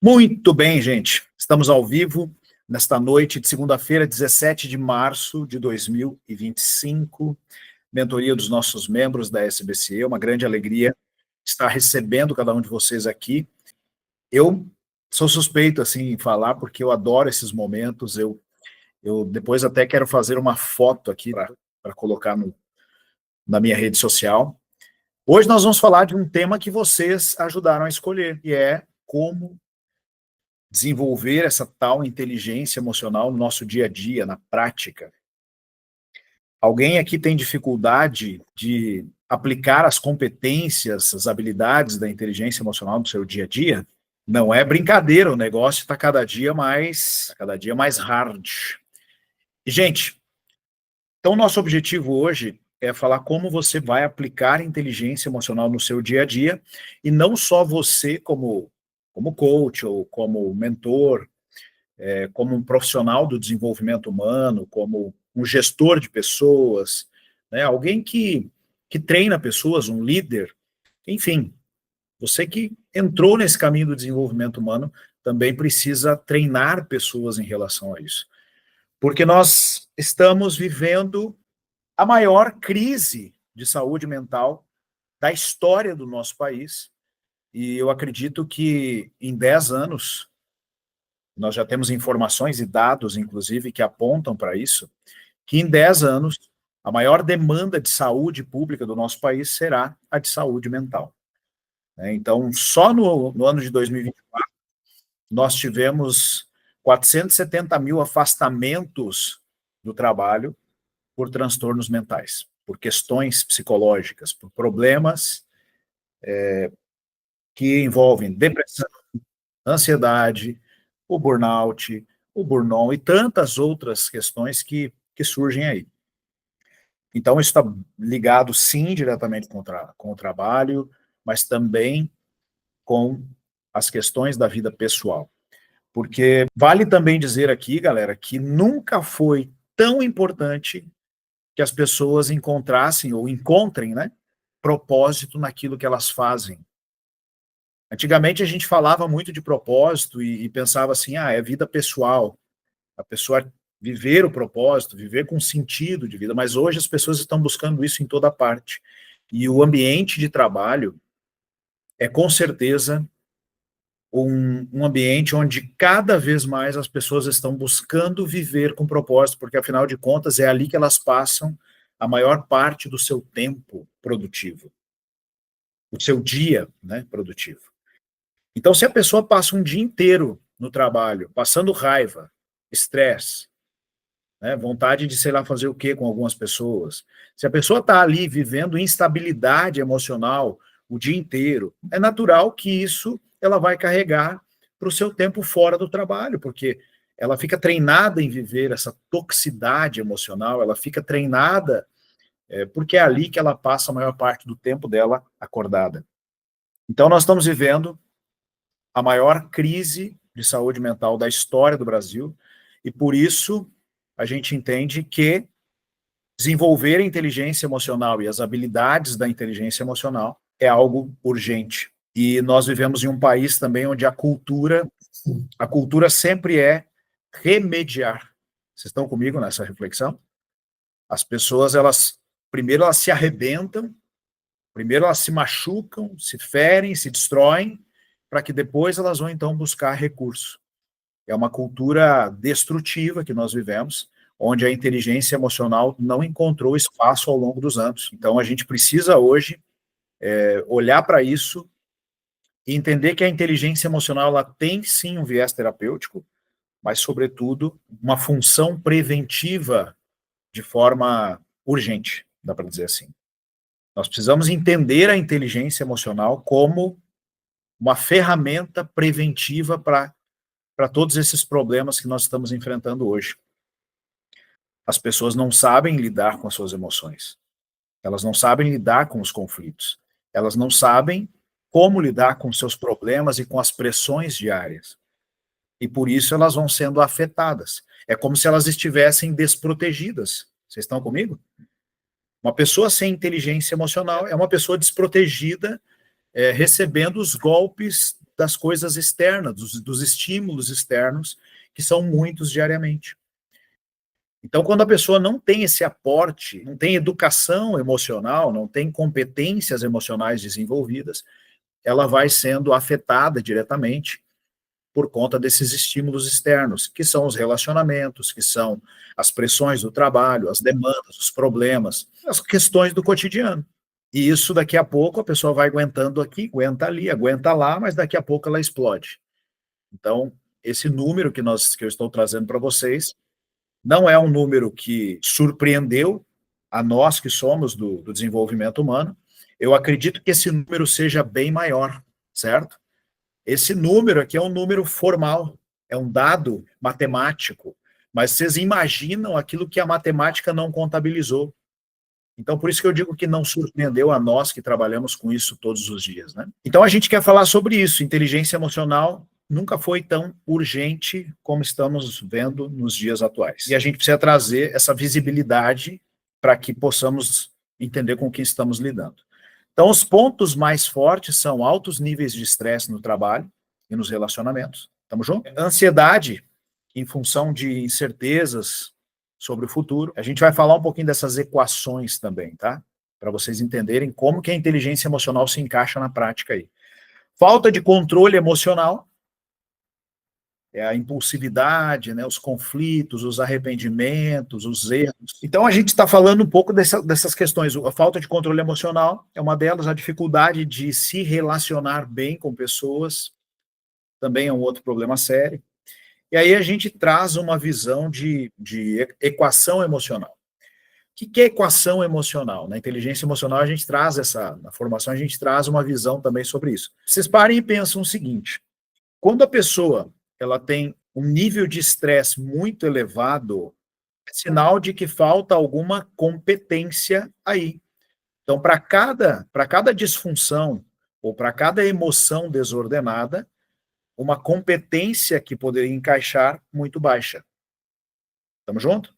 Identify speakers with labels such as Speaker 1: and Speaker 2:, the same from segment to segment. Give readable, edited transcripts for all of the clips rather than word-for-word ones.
Speaker 1: Muito bem, gente. Estamos ao vivo nesta noite de segunda-feira, 17 de março de 2025. Mentoria dos nossos membros da SBC. Uma grande alegria estar recebendo cada um de vocês aqui. Eu sou suspeito assim em falar porque eu adoro esses momentos. Eu depois até quero fazer uma foto aqui para colocar na minha rede social. Hoje nós vamos falar de um tema que vocês ajudaram a escolher, que é como desenvolver essa tal inteligência emocional no nosso dia a dia, na prática. Alguém aqui tem dificuldade de aplicar as competências, as habilidades da inteligência emocional no seu dia a dia? Não é brincadeira, o negócio está cada dia mais hard. E, gente, então o nosso objetivo hoje é falar como você vai aplicar inteligência emocional no seu dia a dia, e não só você como coach ou como mentor, como um profissional do desenvolvimento humano, como um gestor de pessoas, né? Alguém que treina pessoas, um líder, enfim, você que entrou nesse caminho do desenvolvimento humano também precisa treinar pessoas em relação a isso. Porque nós estamos vivendo a maior crise de saúde mental da história do nosso país, e eu acredito que em 10 anos, nós já temos informações e dados, inclusive, que apontam para isso, que em 10 anos, a maior demanda de saúde pública do nosso país será a de saúde mental. Então, só no ano de 2024, nós tivemos 470 mil afastamentos do trabalho por transtornos mentais, por questões psicológicas, por problemas que envolvem depressão, ansiedade, o burnout, o burnout e tantas outras questões que surgem aí. Então, isso está ligado, sim, diretamente com o trabalho, mas também com as questões da vida pessoal. Porque vale também dizer aqui, galera, que nunca foi tão importante que as pessoas encontrassem ou encontrem, né, propósito naquilo que elas fazem. Antigamente a gente falava muito de propósito e pensava assim, é vida pessoal, a pessoa viver o propósito, viver com sentido de vida, mas hoje as pessoas estão buscando isso em toda parte. E o ambiente de trabalho é com certeza um ambiente onde cada vez mais as pessoas estão buscando viver com propósito, porque afinal de contas é ali que elas passam a maior parte do seu tempo produtivo, o seu dia, né, produtivo. Então, se a pessoa passa um dia inteiro no trabalho, passando raiva, estresse, né, vontade de, sei lá, fazer o quê com algumas pessoas, se a pessoa está ali vivendo instabilidade emocional o dia inteiro, é natural que isso ela vai carregar para o seu tempo fora do trabalho, porque ela fica treinada em viver essa toxicidade emocional, ela fica treinada porque é ali que ela passa a maior parte do tempo dela acordada. Então, nós estamos vivendo a maior crise de saúde mental da história do Brasil, e por isso a gente entende que desenvolver a inteligência emocional e as habilidades da inteligência emocional é algo urgente. E nós vivemos em um país também onde a cultura sempre é remediar. Vocês estão comigo nessa reflexão? As pessoas, primeiro elas se arrebentam, primeiro elas se machucam, se ferem, se destroem, para que depois elas vão então buscar recurso. É uma cultura destrutiva que nós vivemos, onde a inteligência emocional não encontrou espaço ao longo dos anos. Então a gente precisa hoje olhar para isso e entender que a inteligência emocional ela tem sim um viés terapêutico, mas sobretudo uma função preventiva de forma urgente, dá para dizer assim. Nós precisamos entender a inteligência emocional como uma ferramenta preventiva para todos esses problemas que nós estamos enfrentando hoje. As pessoas não sabem lidar com as suas emoções. Elas não sabem lidar com os conflitos. Elas não sabem como lidar com seus problemas e com as pressões diárias. E por isso elas vão sendo afetadas. É como se elas estivessem desprotegidas. Vocês estão comigo? Uma pessoa sem inteligência emocional é uma pessoa desprotegida, recebendo os golpes das coisas externas, dos estímulos externos, que são muitos diariamente. Então, quando a pessoa não tem esse aporte, não tem educação emocional, não tem competências emocionais desenvolvidas, ela vai sendo afetada diretamente por conta desses estímulos externos, que são os relacionamentos, que são as pressões do trabalho, as demandas, os problemas, as questões do cotidiano. E isso, daqui a pouco, a pessoa vai aguentando aqui, aguenta ali, aguenta lá, mas daqui a pouco ela explode. Então, esse número que eu estou trazendo para vocês não é um número que surpreendeu a nós que somos do desenvolvimento humano. Eu acredito que esse número seja bem maior, certo? Esse número aqui é um número formal, é um dado matemático, mas vocês imaginam aquilo que a matemática não contabilizou. Então, por isso que eu digo que não surpreendeu a nós que trabalhamos com isso todos os dias, né? Então, a gente quer falar sobre isso. Inteligência emocional nunca foi tão urgente como estamos vendo nos dias atuais. E a gente precisa trazer essa visibilidade para que possamos entender com o que estamos lidando. Então, os pontos mais fortes são altos níveis de estresse no trabalho e nos relacionamentos. Estamos juntos? Ansiedade, em função de incertezas sobre o futuro. A gente vai falar um pouquinho dessas equações também, tá? Para vocês entenderem como que a inteligência emocional se encaixa na prática aí. Falta de controle emocional, é a impulsividade, né, os conflitos, os arrependimentos, os erros. Então, a gente está falando um pouco dessas questões. A falta de controle emocional é uma delas, a dificuldade de se relacionar bem com pessoas também é um outro problema sério. E aí a gente traz uma visão de equação emocional. O que é equação emocional? Na inteligência emocional, a gente traz na formação, a gente traz uma visão também sobre isso. Vocês parem e pensam o seguinte: quando a pessoa ela tem um nível de estresse muito elevado, é sinal de que falta alguma competência aí. Então, para cada disfunção ou para cada emoção desordenada, uma competência que poderia encaixar muito baixa. Estamos juntos?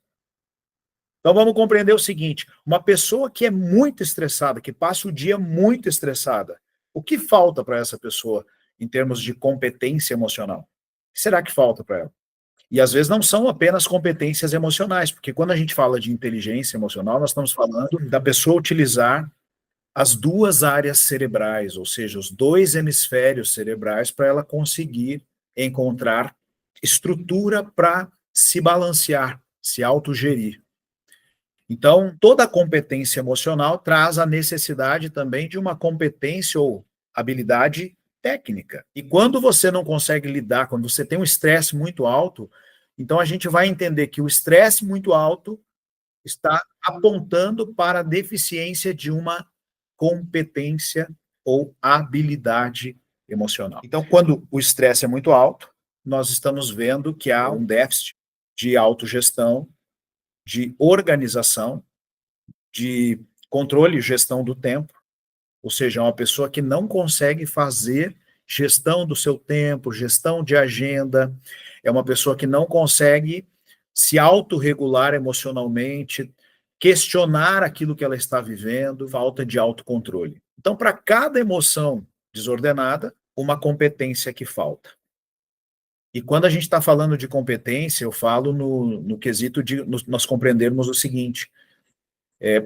Speaker 1: Então vamos compreender o seguinte: uma pessoa que é muito estressada, que passa o dia muito estressada, o que falta para essa pessoa em termos de competência emocional? O que será que falta para ela? E às vezes não são apenas competências emocionais, porque quando a gente fala de inteligência emocional, nós estamos falando da pessoa utilizar as duas áreas cerebrais, ou seja, os dois hemisférios cerebrais, para ela conseguir encontrar estrutura para se balancear, se autogerir. Então, toda competência emocional traz a necessidade também de uma competência ou habilidade técnica. E quando você não consegue lidar, quando você tem um estresse muito alto, então a gente vai entender que o estresse muito alto está apontando para a deficiência de uma competência ou habilidade emocional. Então, quando o estresse é muito alto, nós estamos vendo que há um déficit de autogestão, de organização, de controle e gestão do tempo, ou seja, uma pessoa que não consegue fazer gestão do seu tempo, gestão de agenda, é uma pessoa que não consegue se autorregular emocionalmente, questionar aquilo que ela está vivendo, falta de autocontrole. Então, para cada emoção desordenada, uma competência que falta. E quando a gente está falando de competência, eu falo no quesito de nós compreendermos o seguinte: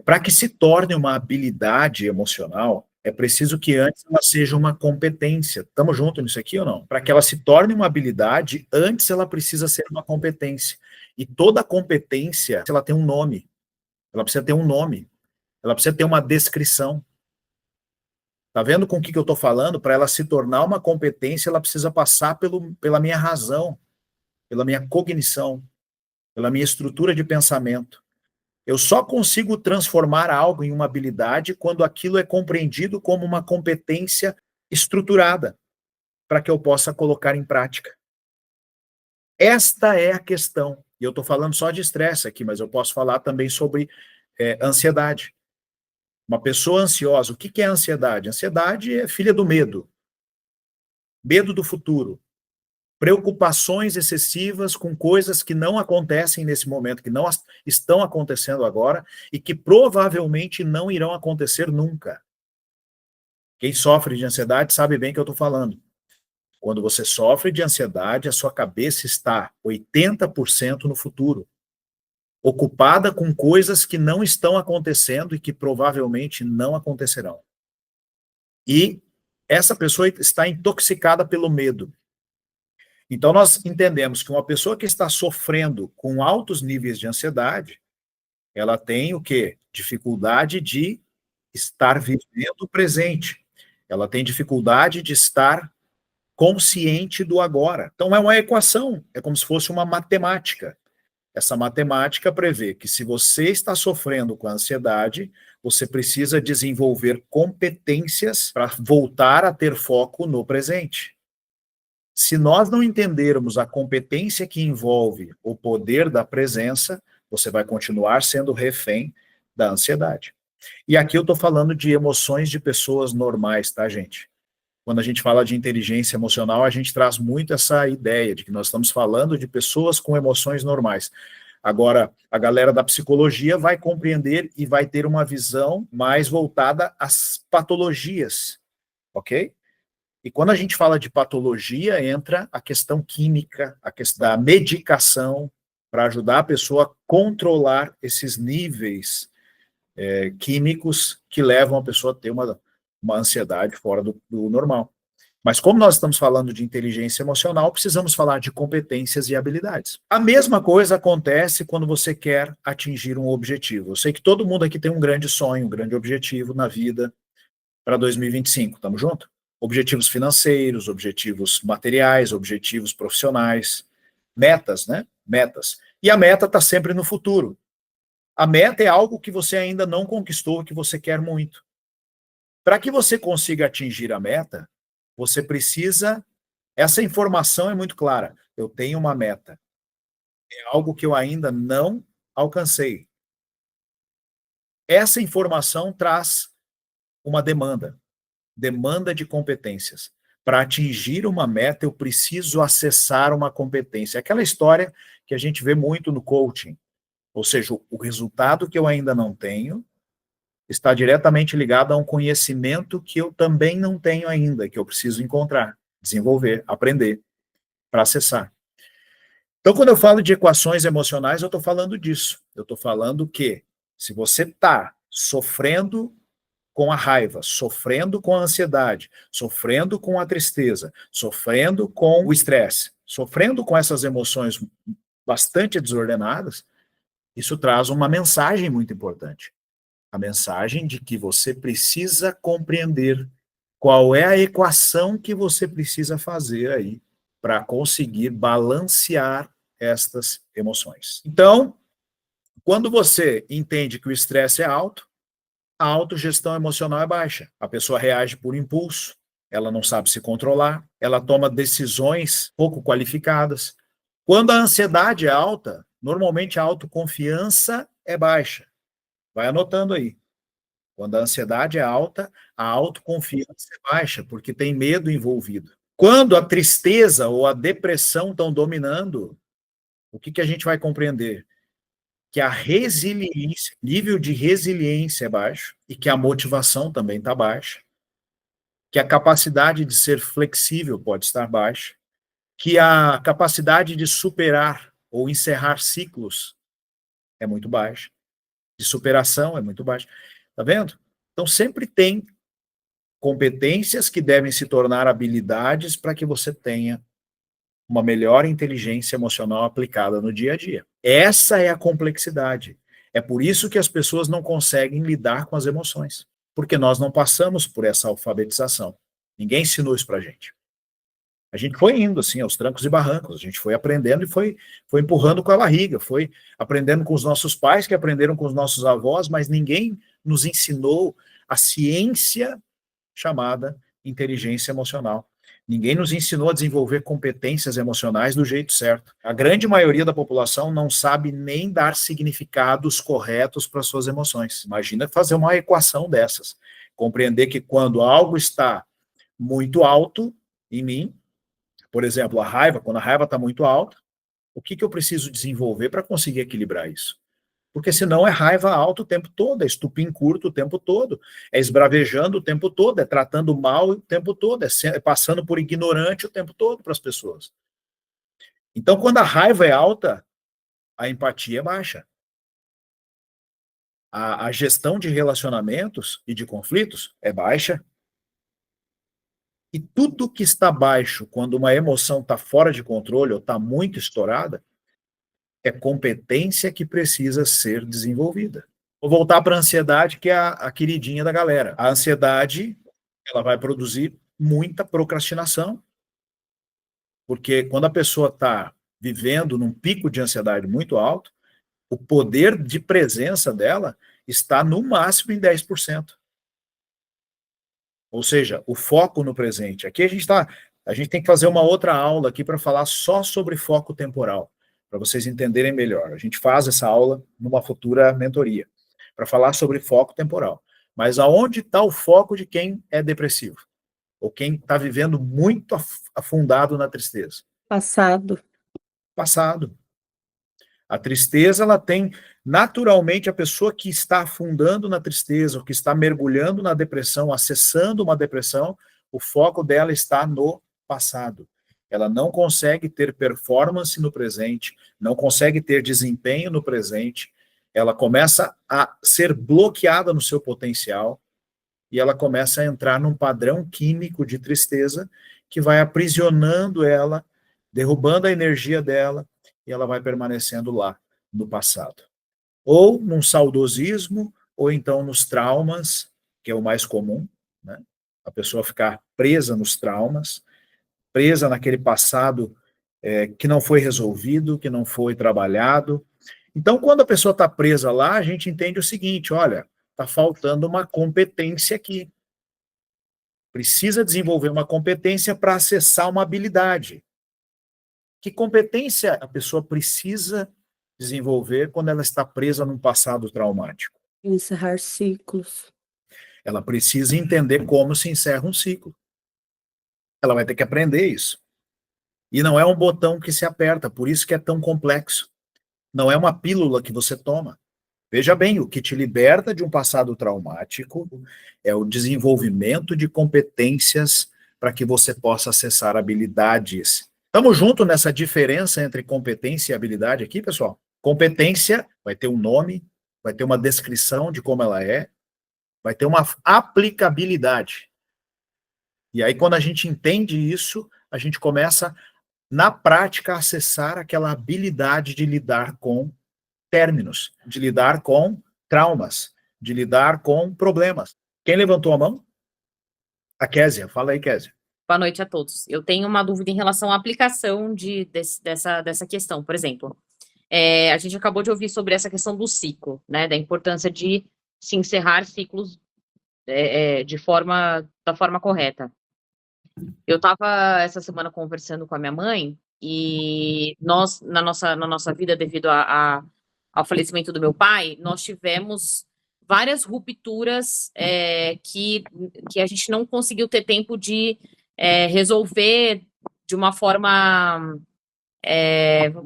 Speaker 1: para que se torne uma habilidade emocional, é preciso que antes ela seja uma competência. Estamos juntos nisso aqui ou não? Para que ela se torne uma habilidade, antes ela precisa ser uma competência. E toda competência, ela tem um nome. Ela precisa ter um nome. Ela precisa ter uma descrição. Está vendo com o que eu estou falando? Para ela se tornar uma competência, ela precisa passar pela minha razão, pela minha cognição, pela minha estrutura de pensamento. Eu só consigo transformar algo em uma habilidade quando aquilo é compreendido como uma competência estruturada, para que eu possa colocar em prática. Esta é a questão. E eu estou falando só de estresse aqui, mas eu posso falar também sobre ansiedade. Uma pessoa ansiosa, o que é ansiedade? Ansiedade é filha do medo. Medo do futuro. Preocupações excessivas com coisas que não acontecem nesse momento, que não estão acontecendo agora e que provavelmente não irão acontecer nunca. Quem sofre de ansiedade sabe bem o que eu estou falando. Quando você sofre de ansiedade, a sua cabeça está 80% no futuro, ocupada com coisas que não estão acontecendo e que provavelmente não acontecerão. E essa pessoa está intoxicada pelo medo. Então, nós entendemos que uma pessoa que está sofrendo com altos níveis de ansiedade, ela tem o quê? Dificuldade de estar vivendo o presente. Ela tem dificuldade de estar consciente do agora. Então, é uma equação, é como se fosse uma matemática. Essa matemática prevê que se você está sofrendo com ansiedade, você precisa desenvolver competências para voltar a ter foco no presente. Se nós não entendermos a competência que envolve o poder da presença, você vai continuar sendo refém da ansiedade. E aqui eu estou falando de emoções de pessoas normais, tá, gente? Quando a gente fala de inteligência emocional, a gente traz muito essa ideia de que nós estamos falando de pessoas com emoções normais. Agora, a galera da psicologia vai compreender e vai ter uma visão mais voltada às patologias, ok? E quando a gente fala de patologia, entra a questão química, a questão da medicação, para ajudar a pessoa a controlar esses níveis químicos que levam a pessoa a ter uma ansiedade fora do normal. Mas como nós estamos falando de inteligência emocional, precisamos falar de competências e habilidades. A mesma coisa acontece quando você quer atingir um objetivo. Eu sei que todo mundo aqui tem um grande sonho, um grande objetivo na vida para 2025. Estamos juntos? Objetivos financeiros, objetivos materiais, objetivos profissionais, metas, né? Metas. E a meta está sempre no futuro. A meta é algo que você ainda não conquistou, que você quer muito. Para que você consiga atingir a meta, você precisa... Essa informação é muito clara. Eu tenho uma meta. É algo que eu ainda não alcancei. Essa informação traz uma demanda. Demanda de competências. Para atingir uma meta, eu preciso acessar uma competência. Aquela história que a gente vê muito no coaching. Ou seja, o resultado que eu ainda não tenho está diretamente ligado a um conhecimento que eu também não tenho ainda, que eu preciso encontrar, desenvolver, aprender, para acessar. Então, quando eu falo de equações emocionais, eu estou falando disso. Eu estou falando que se você está sofrendo com a raiva, sofrendo com a ansiedade, sofrendo com a tristeza, sofrendo com o estresse, sofrendo com essas emoções bastante desordenadas, isso traz uma mensagem muito importante. A mensagem de que você precisa compreender qual é a equação que você precisa fazer aí para conseguir balancear estas emoções. Então, quando você entende que o estresse é alto, a autogestão emocional é baixa. A pessoa reage por impulso, ela não sabe se controlar, ela toma decisões pouco qualificadas. Quando a ansiedade é alta, normalmente a autoconfiança é baixa. Vai anotando aí. Quando a ansiedade é alta, a autoconfiança é baixa, porque tem medo envolvido. Quando a tristeza ou a depressão estão dominando, o que a gente vai compreender? Que a resiliência, nível de resiliência é baixo, e que a motivação também está baixa, que a capacidade de ser flexível pode estar baixa, que a capacidade de superar ou encerrar ciclos é muito baixa, de superação é muito baixa. Tá vendo? Então sempre tem competências que devem se tornar habilidades para que você tenha uma melhor inteligência emocional aplicada no dia a dia. Essa é a complexidade. É por isso que as pessoas não conseguem lidar com as emoções, porque nós não passamos por essa alfabetização. Ninguém ensinou isso para a gente. A gente foi indo assim, aos trancos e barrancos, a gente foi aprendendo e foi empurrando com a barriga, foi aprendendo com os nossos pais, que aprenderam com os nossos avós, mas ninguém nos ensinou a ciência chamada inteligência emocional. Ninguém nos ensinou a desenvolver competências emocionais do jeito certo. A grande maioria da população não sabe nem dar significados corretos para suas emoções. Imagina fazer uma equação dessas. Compreender que quando algo está muito alto em mim, por exemplo, a raiva, quando a raiva está muito alta, o que eu preciso desenvolver para conseguir equilibrar isso? Porque senão é raiva alta o tempo todo, é estupim curto o tempo todo, é esbravejando o tempo todo, é tratando mal o tempo todo, é passando por ignorante o tempo todo para as pessoas. Então, quando a raiva é alta, a empatia é baixa. A gestão de relacionamentos e de conflitos é baixa. E tudo que está baixo, quando uma emoção está fora de controle ou está muito estourada, é competência que precisa ser desenvolvida. Vou voltar para a ansiedade, que é a queridinha da galera. A ansiedade, ela vai produzir muita procrastinação, porque quando a pessoa está vivendo num pico de ansiedade muito alto, o poder de presença dela está no máximo em 10%. Ou seja, o foco no presente. Aqui a gente tem que fazer uma outra aula aqui para falar só sobre foco temporal, para vocês entenderem melhor. A gente faz essa aula numa futura mentoria, para falar sobre foco temporal. Mas aonde está o foco de quem é depressivo? Ou quem está vivendo muito afundado na tristeza?
Speaker 2: Passado.
Speaker 1: Passado. A tristeza, ela tem, naturalmente, a pessoa que está afundando na tristeza, ou que está mergulhando na depressão, acessando uma depressão, o foco dela está no passado. Ela não consegue ter performance no presente, não consegue ter desempenho no presente, ela começa a ser bloqueada no seu potencial, e ela começa a entrar num padrão químico de tristeza que vai aprisionando ela, derrubando a energia dela, e ela vai permanecendo lá, no passado. Ou num saudosismo, ou então nos traumas, que é o mais comum, né? A pessoa ficar presa nos traumas, presa naquele passado que não foi resolvido, que não foi trabalhado. Então, quando a pessoa está presa lá, a gente entende o seguinte, olha, está faltando uma competência aqui. Precisa desenvolver uma competência para acessar uma habilidade. Que competência a pessoa precisa desenvolver quando ela está presa num passado traumático?
Speaker 2: Encerrar ciclos.
Speaker 1: Ela precisa entender como se encerra um ciclo. Ela vai ter que aprender isso. E não é um botão que se aperta, por isso que é tão complexo. Não é uma pílula que você toma. Veja bem, o que te liberta de um passado traumático é o desenvolvimento de competências para que você possa acessar habilidades. Estamos juntos nessa diferença entre competência e habilidade aqui, pessoal? Competência vai ter um nome, vai ter uma descrição de como ela é, vai ter uma aplicabilidade. E aí, quando a gente entende isso, a gente começa, na prática, a acessar aquela habilidade de lidar com términos, de lidar com traumas, de lidar com problemas. Quem levantou a mão? A Késia. Fala aí, Késia.
Speaker 3: Boa noite a todos. Eu tenho uma dúvida em relação à aplicação dessa questão. Por exemplo, a gente acabou de ouvir sobre essa questão do ciclo, né, da importância de se encerrar ciclos da forma correta. Eu estava essa semana conversando com a minha mãe e nós, na nossa vida, devido ao falecimento do meu pai, nós tivemos várias rupturas que a gente não conseguiu ter tempo de resolver de uma forma,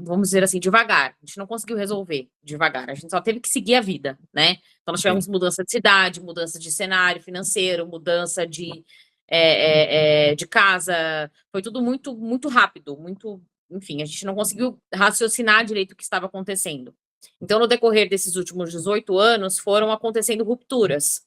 Speaker 3: vamos dizer assim, devagar. A gente não conseguiu resolver devagar, a gente só teve que seguir a vida, né? Então, nós tivemos mudança de cidade, mudança de cenário financeiro, mudança de casa, foi tudo muito, muito rápido, muito, enfim, a gente não conseguiu raciocinar direito o que estava acontecendo. Então, no decorrer desses últimos 18 anos, foram acontecendo rupturas.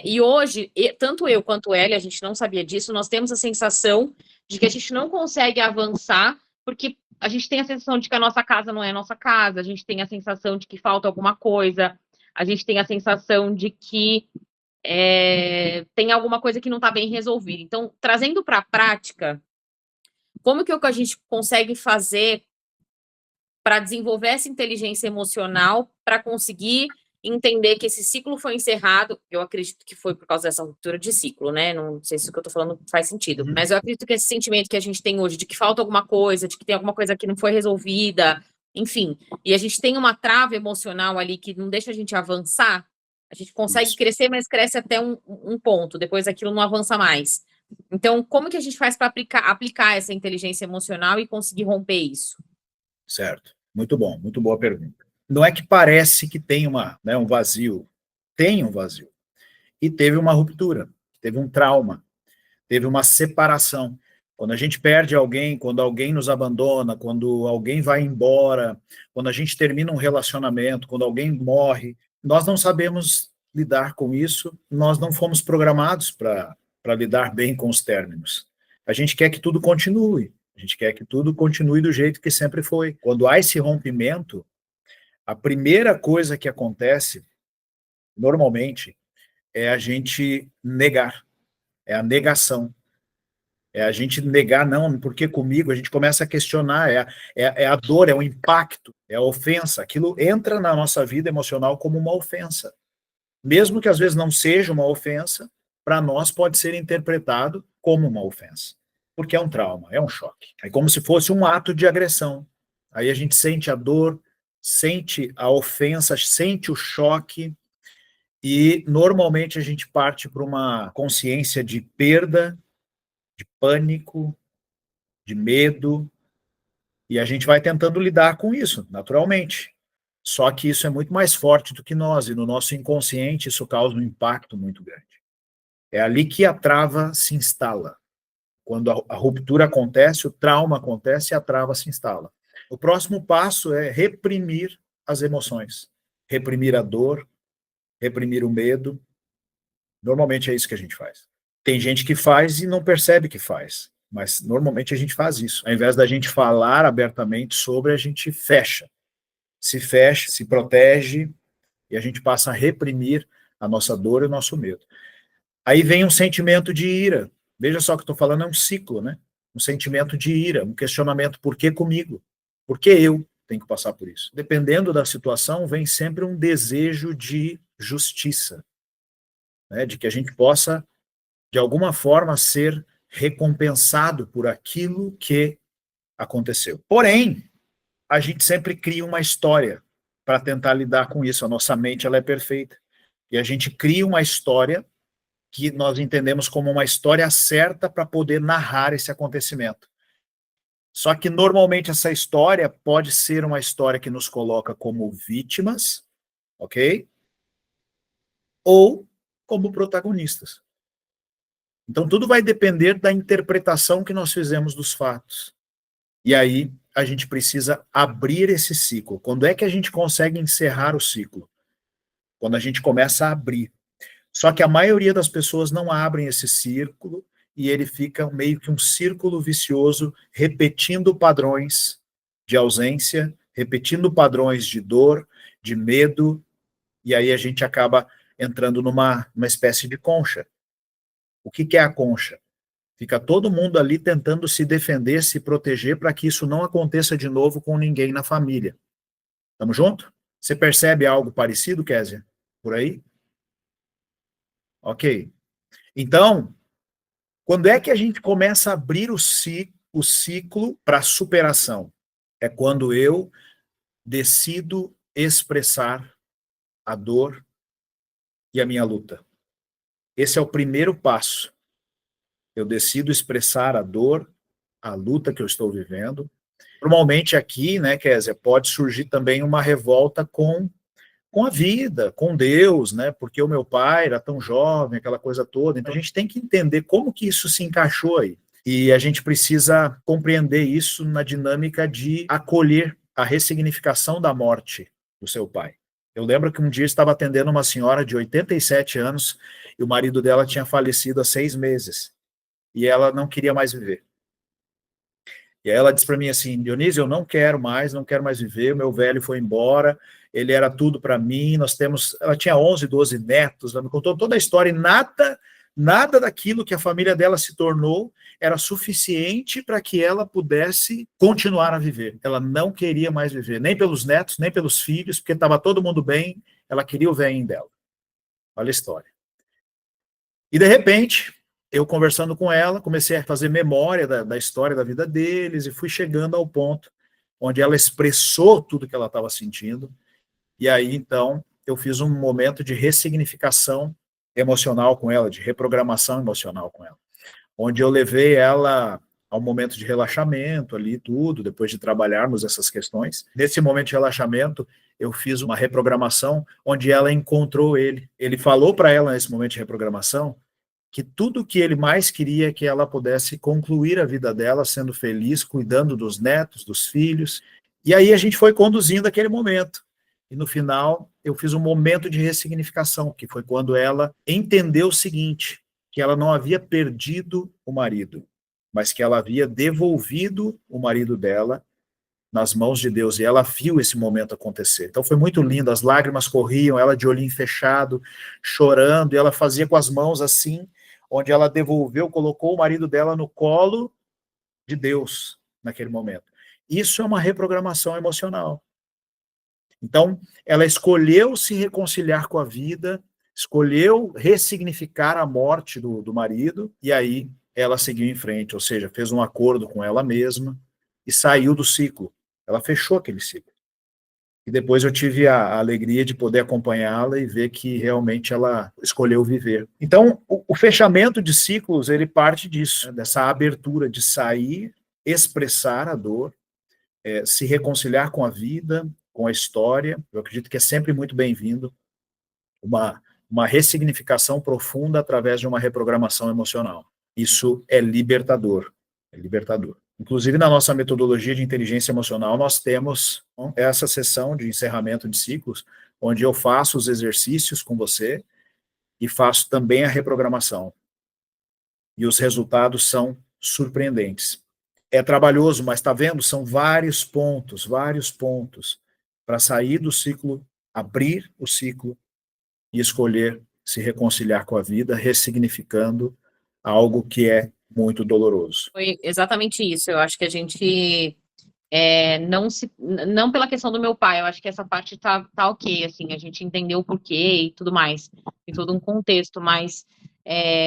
Speaker 3: E hoje, tanto eu quanto ela, a gente não sabia disso, nós temos a sensação de que a gente não consegue avançar, porque a gente tem a sensação de que a nossa casa não é a nossa casa, a gente tem a sensação de que falta alguma coisa, a gente tem a sensação de que tem alguma coisa que não está bem resolvida. Então, trazendo para a prática, como que a gente consegue fazer para desenvolver essa inteligência emocional para conseguir entender que esse ciclo foi encerrado? Eu acredito que foi por causa dessa ruptura de ciclo, né? Não sei se o que eu estou falando faz sentido, mas eu acredito que esse sentimento que a gente tem hoje de que falta alguma coisa, de que tem alguma coisa que não foi resolvida, enfim, e a gente tem uma trava emocional ali que não deixa a gente avançar, a gente consegue crescer, mas cresce até um ponto, depois aquilo não avança mais. Então, como que a gente faz para aplicar essa inteligência emocional e conseguir romper isso?
Speaker 1: Certo. Muito bom, muito boa pergunta. não é que parece que tem um vazio. Tem um vazio. E teve uma ruptura, teve um trauma, teve uma separação. Quando a gente perde alguém, quando alguém nos abandona, quando alguém vai embora, quando a gente termina um relacionamento, quando alguém morre, nós não sabemos lidar com isso, nós não fomos programados para lidar bem com os términos. A gente quer que tudo continue, a gente quer que tudo continue do jeito que sempre foi. Quando há esse rompimento, a primeira coisa que acontece, normalmente, é a gente negar, é a negação. É a gente negar, não, porque comigo, a gente começa a questionar, é a dor, é o impacto, é a ofensa, aquilo entra na nossa vida emocional como uma ofensa. Mesmo que às vezes não seja uma ofensa, para nós pode ser interpretado como uma ofensa, porque é um trauma, é um choque. É como se fosse um ato de agressão. Aí a gente sente a dor, sente a ofensa, sente o choque, e normalmente a gente parte para uma consciência de perda, de pânico, de medo, e a gente vai tentando lidar com isso, naturalmente. Só que isso é muito mais forte do que nós, e no nosso inconsciente isso causa um impacto muito grande. É ali que a trava se instala. Quando a ruptura acontece, o trauma acontece e a trava se instala. O próximo passo é reprimir as emoções, reprimir a dor, reprimir o medo. Normalmente é isso que a gente faz. Tem gente que faz e não percebe que faz, mas normalmente a gente faz isso. Ao invés da gente falar abertamente sobre, a gente fecha, se protege, e a gente passa a reprimir a nossa dor e o nosso medo. Aí vem um sentimento de ira. Veja só o que eu estou falando, é um ciclo, né? Um sentimento de ira, um questionamento, por que comigo? Por que eu tenho que passar por isso? Dependendo da situação, vem sempre um desejo de justiça, né? De que a gente possa, de alguma forma, ser recompensado por aquilo que aconteceu. Porém, a gente sempre cria uma história para tentar lidar com isso. A nossa mente, ela é perfeita. E a gente cria uma história que nós entendemos como uma história certa para poder narrar esse acontecimento. Só que, normalmente, essa história pode ser uma história que nos coloca como vítimas, ok? Ou como protagonistas. Então, tudo vai depender da interpretação que nós fizemos dos fatos. E aí, a gente precisa abrir esse ciclo. Quando é que a gente consegue encerrar o ciclo? Quando a gente começa a abrir. Só que a maioria das pessoas não abrem esse círculo e ele fica meio que um círculo vicioso, repetindo padrões de ausência, repetindo padrões de dor, de medo, e aí a gente acaba entrando numa espécie de concha. O que é a concha? Fica todo mundo ali tentando se defender, se proteger, para que isso não aconteça de novo com ninguém na família. Tamo junto? Você percebe algo parecido, Kézia? Por aí? Ok. Então, quando é que a gente começa a abrir o ciclo para a superação? É quando eu decido expressar a dor e a minha luta. Esse é o primeiro passo. Eu decido expressar a dor, a luta que eu estou vivendo. Normalmente aqui, né, Kézia, pode surgir também uma revolta com a vida, com Deus, né? Porque o meu pai era tão jovem, aquela coisa toda. Então a gente tem que entender como que isso se encaixou aí. E a gente precisa compreender isso na dinâmica de acolher a ressignificação da morte do seu pai. Eu lembro que um dia eu estava atendendo uma senhora de 87 anos e o marido dela tinha falecido há 6 meses. E ela não queria mais viver. E aí ela disse para mim assim, Dionísio, eu não quero mais viver, o meu velho foi embora, ele era tudo para mim, ela tinha 11, 12 netos, ela me contou toda a história e nada daquilo que a família dela se tornou era suficiente para que ela pudesse continuar a viver. Ela não queria mais viver, nem pelos netos, nem pelos filhos, porque estava todo mundo bem, ela queria o velhinho dela. Olha a história. E de repente, eu conversando com ela, comecei a fazer memória da história da vida deles e fui chegando ao ponto onde ela expressou tudo que ela estava sentindo. E aí, então, eu fiz um momento de ressignificação emocional com ela, de reprogramação emocional com ela, onde eu levei ela ao momento de relaxamento ali, tudo, depois de trabalharmos essas questões. Nesse momento de relaxamento, eu fiz uma reprogramação onde ela encontrou ele. Ele falou para ela, nesse momento de reprogramação, que tudo que ele mais queria é que ela pudesse concluir a vida dela sendo feliz, cuidando dos netos, dos filhos. E aí a gente foi conduzindo aquele momento. E no final, eu fiz um momento de ressignificação, que foi quando ela entendeu o seguinte, que ela não havia perdido o marido, mas que ela havia devolvido o marido dela nas mãos de Deus, e ela viu esse momento acontecer. Então foi muito lindo, as lágrimas corriam, ela de olhinho fechado, chorando, e ela fazia com as mãos assim, onde ela devolveu, colocou o marido dela no colo de Deus, naquele momento. Isso é uma reprogramação emocional. Então, ela escolheu se reconciliar com a vida, escolheu ressignificar a morte do marido, e aí ela seguiu em frente, ou seja, fez um acordo com ela mesma e saiu do ciclo. Ela fechou aquele ciclo. E depois eu tive a alegria de poder acompanhá-la e ver que realmente ela escolheu viver. Então, o fechamento de ciclos, ele parte disso, né, dessa abertura de sair, expressar a dor, se reconciliar com a vida, com a história. Eu acredito que é sempre muito bem-vindo uma ressignificação profunda através de uma reprogramação emocional. Isso é libertador, é libertador. Inclusive, na nossa metodologia de inteligência emocional, nós temos essa sessão de encerramento de ciclos, onde eu faço os exercícios com você e faço também a reprogramação. E os resultados são surpreendentes. É trabalhoso, mas está vendo? São vários pontos para sair do ciclo, abrir o ciclo e escolher se reconciliar com a vida, ressignificando algo que é muito doloroso.
Speaker 3: Foi exatamente isso. Eu acho que a gente não pela questão do meu pai, eu acho que essa parte tá ok, assim, a gente entendeu o porquê e tudo mais, tem todo um contexto, mas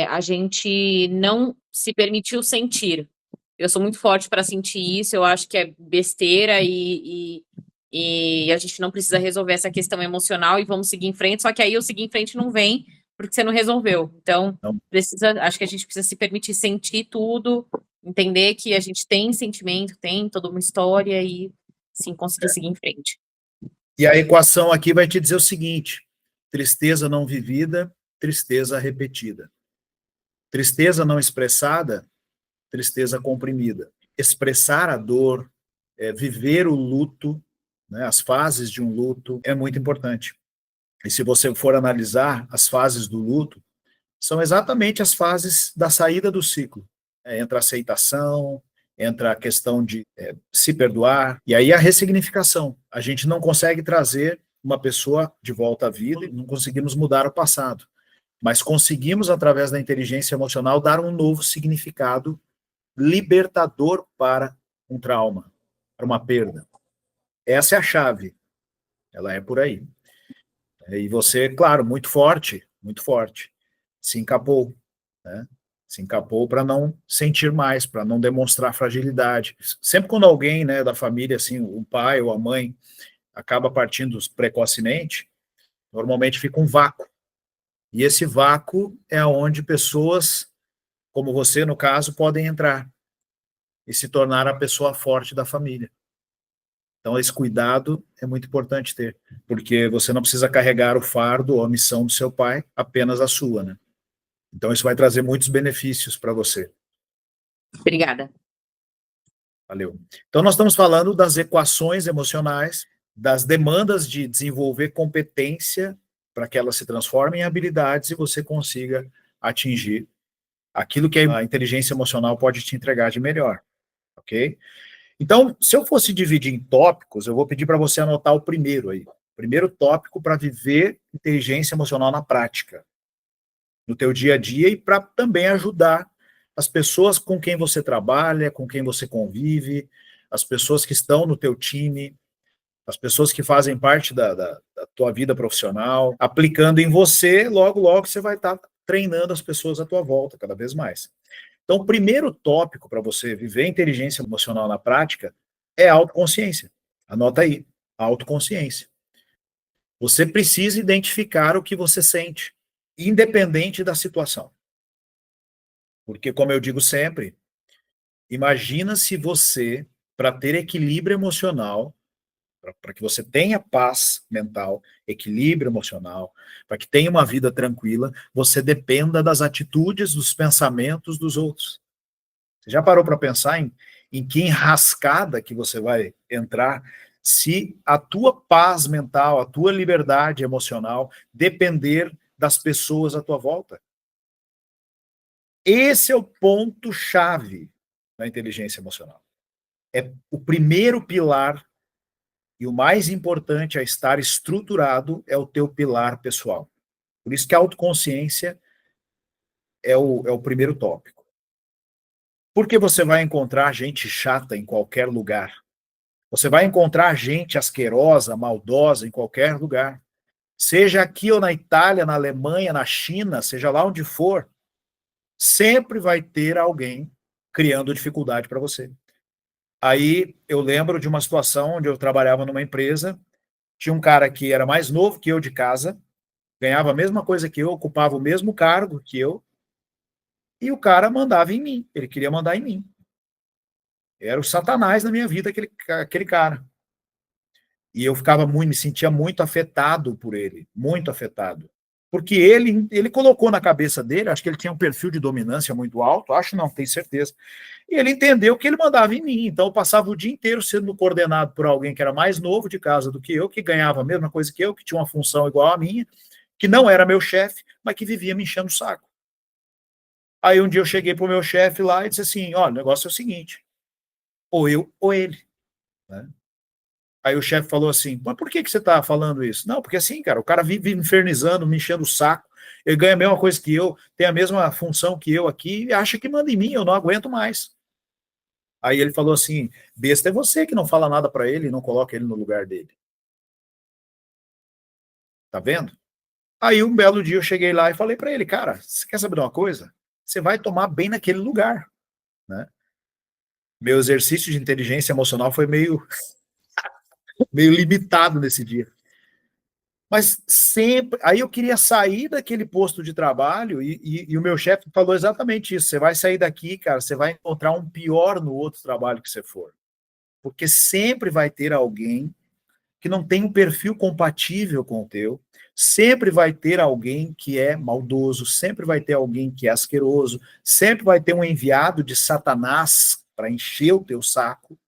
Speaker 3: a gente não se permitiu sentir. Eu sou muito forte para sentir isso, eu acho que é besteira e a gente não precisa resolver essa questão emocional e vamos seguir em frente, só que aí o seguir em frente não vem porque você não resolveu. Então, acho que a gente precisa se permitir sentir tudo, entender que a gente tem sentimento, tem toda uma história e sim conseguir seguir em frente.
Speaker 1: E a equação aqui vai te dizer o seguinte: tristeza não vivida, tristeza repetida. Tristeza não expressada, tristeza comprimida. Expressar a dor, viver o luto, né, as fases de um luto, é muito importante. E se você for analisar as fases do luto, são exatamente as fases da saída do ciclo. Entra a aceitação, entra a questão de se perdoar, e aí a ressignificação. A gente não consegue trazer uma pessoa de volta à vida, não conseguimos mudar o passado, mas conseguimos, através da inteligência emocional, dar um novo significado libertador para um trauma, para uma perda. Essa é a chave, ela é por aí. E você, claro, muito forte, se encapou, né? Se encapou para não sentir mais, para não demonstrar fragilidade. Sempre quando alguém, né, da família, assim, o pai ou a mãe, acaba partindo precocemente, normalmente fica um vácuo. E esse vácuo é onde pessoas, como você, no caso, podem entrar e se tornar a pessoa forte da família. Então, esse cuidado é muito importante ter, porque você não precisa carregar o fardo ou a missão do seu pai, apenas a sua, né? Então, isso vai trazer muitos benefícios para você.
Speaker 3: Obrigada.
Speaker 1: Valeu. Então, nós estamos falando das equações emocionais, das demandas de desenvolver competência para que elas se transformem em habilidades e você consiga atingir aquilo que a inteligência emocional pode te entregar de melhor, ok? Então, se eu fosse dividir em tópicos, eu vou pedir para você anotar o primeiro aí. Primeiro tópico para viver inteligência emocional na prática, no teu dia a dia e para também ajudar as pessoas com quem você trabalha, com quem você convive, as pessoas que estão no teu time, as pessoas que fazem parte da tua vida profissional, aplicando em você, logo, logo você vai estar treinando as pessoas à tua volta cada vez mais. Então, o primeiro tópico para você viver inteligência emocional na prática é autoconsciência. Anota aí, autoconsciência. Você precisa identificar o que você sente, independente da situação. Porque, como eu digo sempre, Imagina se você, para ter equilíbrio emocional, para que você tenha paz mental, equilíbrio emocional, para que tenha uma vida tranquila, você dependa das atitudes, dos pensamentos dos outros. Você já parou para pensar em que enrascada que você vai entrar se a tua paz mental, a tua liberdade emocional depender das pessoas à tua volta? Esse é o ponto-chave da inteligência emocional. É o primeiro pilar e o mais importante a estar estruturado é o teu pilar pessoal. Por isso que a autoconsciência é o primeiro tópico. Porque você vai encontrar gente chata em qualquer lugar. Você vai encontrar gente asquerosa, maldosa em qualquer lugar. Seja aqui ou na Itália, na Alemanha, na China, seja lá onde for, sempre vai ter alguém criando dificuldade para você. Aí eu lembro de uma situação onde eu trabalhava numa empresa, tinha um cara que era mais novo que eu de casa, ganhava a mesma coisa que eu, ocupava o mesmo cargo que eu, e o cara mandava em mim, ele queria mandar em mim. Era o Satanás na minha vida, aquele cara. E eu me sentia muito afetado por ele, muito afetado. Porque ele colocou na cabeça dele, acho que ele tinha um perfil de dominância muito alto, acho não, tenho certeza. E ele entendeu que ele mandava em mim, então eu passava o dia inteiro sendo coordenado por alguém que era mais novo de casa do que eu, que ganhava a mesma coisa que eu, que tinha uma função igual à minha, que não era meu chefe, mas que vivia me enchendo o saco. Aí um dia eu cheguei pro meu chefe lá e disse assim, olha, o negócio é o seguinte, ou eu ou ele, né? Aí o chefe falou assim, mas por que você está falando isso? Não, porque assim, cara, o cara vive me infernizando, me enchendo o saco, ele ganha a mesma coisa que eu, tem a mesma função que eu aqui, e acha que manda em mim, eu não aguento mais. Aí ele falou assim, besta é você que não fala nada para ele e não coloca ele no lugar dele. Tá vendo? Aí um belo dia eu cheguei lá e falei para ele, cara, você quer saber de uma coisa? Você vai tomar bem naquele lugar, né? Meu exercício de inteligência emocional foi meio limitado nesse dia. Mas sempre. Aí eu queria sair daquele posto de trabalho e o meu chefe falou exatamente isso. Você vai sair daqui, cara, você vai encontrar um pior no outro trabalho que você for. Porque sempre vai ter alguém que não tem um perfil compatível com o teu, sempre vai ter alguém que é maldoso, sempre vai ter alguém que é asqueroso, sempre vai ter um enviado de Satanás para encher o teu saco.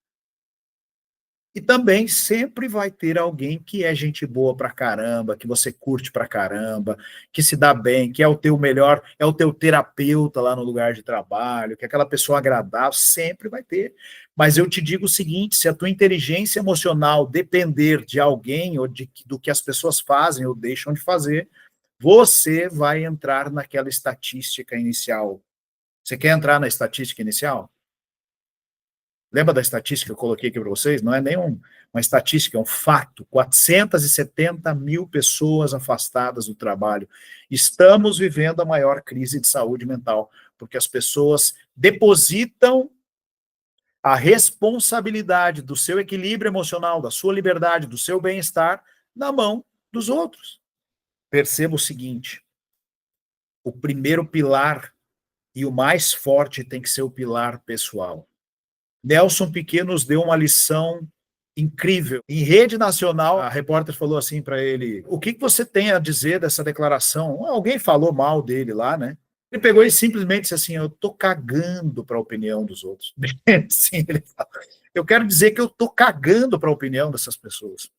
Speaker 1: E também sempre vai ter alguém que é gente boa pra caramba, que você curte pra caramba, que se dá bem, que é o teu melhor, é o teu terapeuta lá no lugar de trabalho, que é aquela pessoa agradável, sempre vai ter. Mas eu te digo o seguinte, se a tua inteligência emocional depender de alguém ou do que as pessoas fazem ou deixam de fazer, você vai entrar naquela estatística inicial. Você quer entrar na estatística inicial? Lembra da estatística que eu coloquei aqui para vocês? Não é nem uma estatística, é um fato. 470 mil pessoas afastadas do trabalho. Estamos vivendo a maior crise de saúde mental, porque as pessoas depositam a responsabilidade do seu equilíbrio emocional, da sua liberdade, do seu bem-estar, na mão dos outros. Perceba o seguinte, o primeiro pilar e o mais forte tem que ser o pilar pessoal. Nelson Piquet nos deu uma lição incrível. Em rede nacional, a repórter falou assim para ele, o que você tem a dizer dessa declaração? Alguém falou mal dele lá, né? Ele pegou e simplesmente disse assim, eu tô cagando para a opinião dos outros. Sim, ele fala, eu quero dizer que eu tô cagando para a opinião dessas pessoas.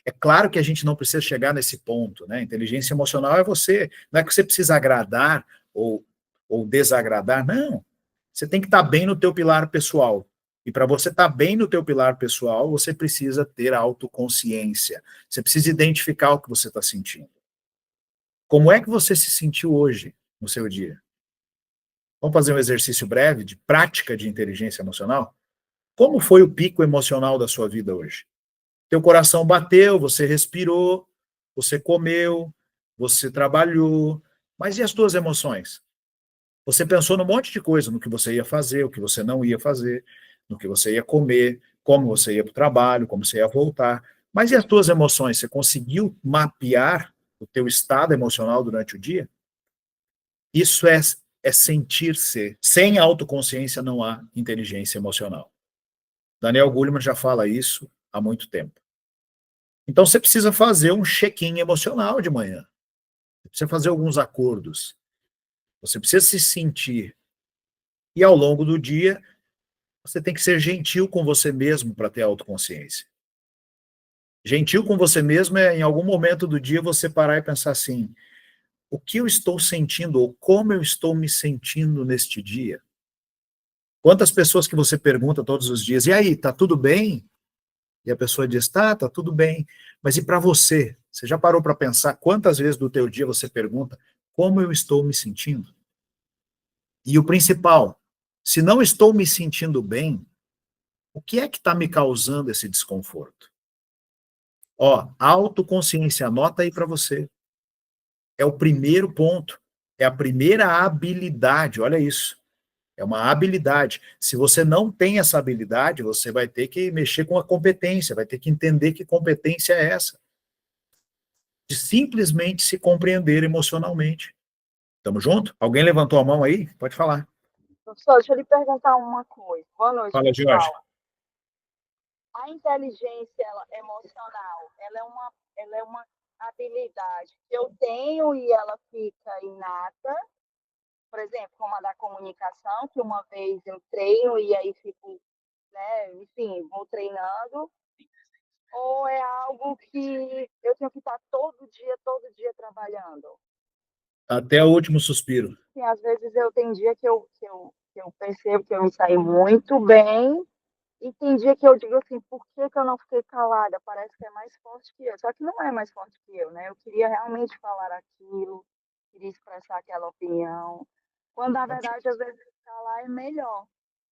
Speaker 1: É claro que a gente não precisa chegar nesse ponto, né? Inteligência emocional é você, não é que você precisa agradar ou desagradar, não. Você tem que estar bem no teu pilar pessoal. E para você estar bem no teu pilar pessoal, você precisa ter autoconsciência. Você precisa identificar o que você está sentindo. Como é que você se sentiu hoje no seu dia? Vamos fazer um exercício breve de prática de inteligência emocional? Como foi o pico emocional da sua vida hoje? Teu coração bateu, você respirou, você comeu, você trabalhou, mas e as tuas emoções? Você pensou num monte de coisa, no que você ia fazer, o que você não ia fazer, no que você ia comer, como você ia para o trabalho, como você ia voltar. Mas e as tuas emoções? Você conseguiu mapear o teu estado emocional durante o dia? Isso é é sentir-se. Sem autoconsciência não há inteligência emocional. Daniel Goleman já fala isso há muito tempo. Então você precisa fazer um check-in emocional de manhã. Você precisa fazer alguns acordos. Você precisa se sentir. E ao longo do dia, você tem que ser gentil com você mesmo para ter autoconsciência. Gentil com você mesmo é, em algum momento do dia, você parar e pensar assim, o que eu estou sentindo, ou como eu estou me sentindo neste dia? Quantas pessoas que você pergunta todos os dias, e aí, tá tudo bem? E a pessoa diz, tá tudo bem. Mas e para você? Você já parou para pensar quantas vezes do teu dia você pergunta, como eu estou me sentindo? E o principal, se não estou me sentindo bem, o que é que está me causando esse desconforto? Ó, autoconsciência, anota aí para você. É o primeiro ponto, é a primeira habilidade, olha isso. É uma habilidade. Se você não tem essa habilidade, você vai ter que mexer com a competência, vai ter que entender que competência é essa. De simplesmente se compreender emocionalmente. Tamo junto? Alguém levantou a mão aí? Pode falar.
Speaker 4: Professor, deixa eu lhe perguntar uma coisa. Boa noite,
Speaker 1: Fala,
Speaker 4: pessoal.
Speaker 1: Jorge.
Speaker 4: A inteligência emocional, ela é uma habilidade que eu tenho e ela fica inata, por exemplo, como a da comunicação, que uma vez eu treino e aí fico, né, enfim, vou treinando, ou é algo que eu tenho que estar todo dia trabalhando?
Speaker 1: Até o último suspiro.
Speaker 4: Sim, às vezes eu tenho dia que eu percebo que eu me saí muito bem, e tem dia que eu digo assim, por que eu não fiquei calada? Parece que é mais forte que eu. Só que não é mais forte que eu, né? Eu queria realmente falar aquilo, queria expressar aquela opinião. Quando, na verdade, às vezes, calar é melhor.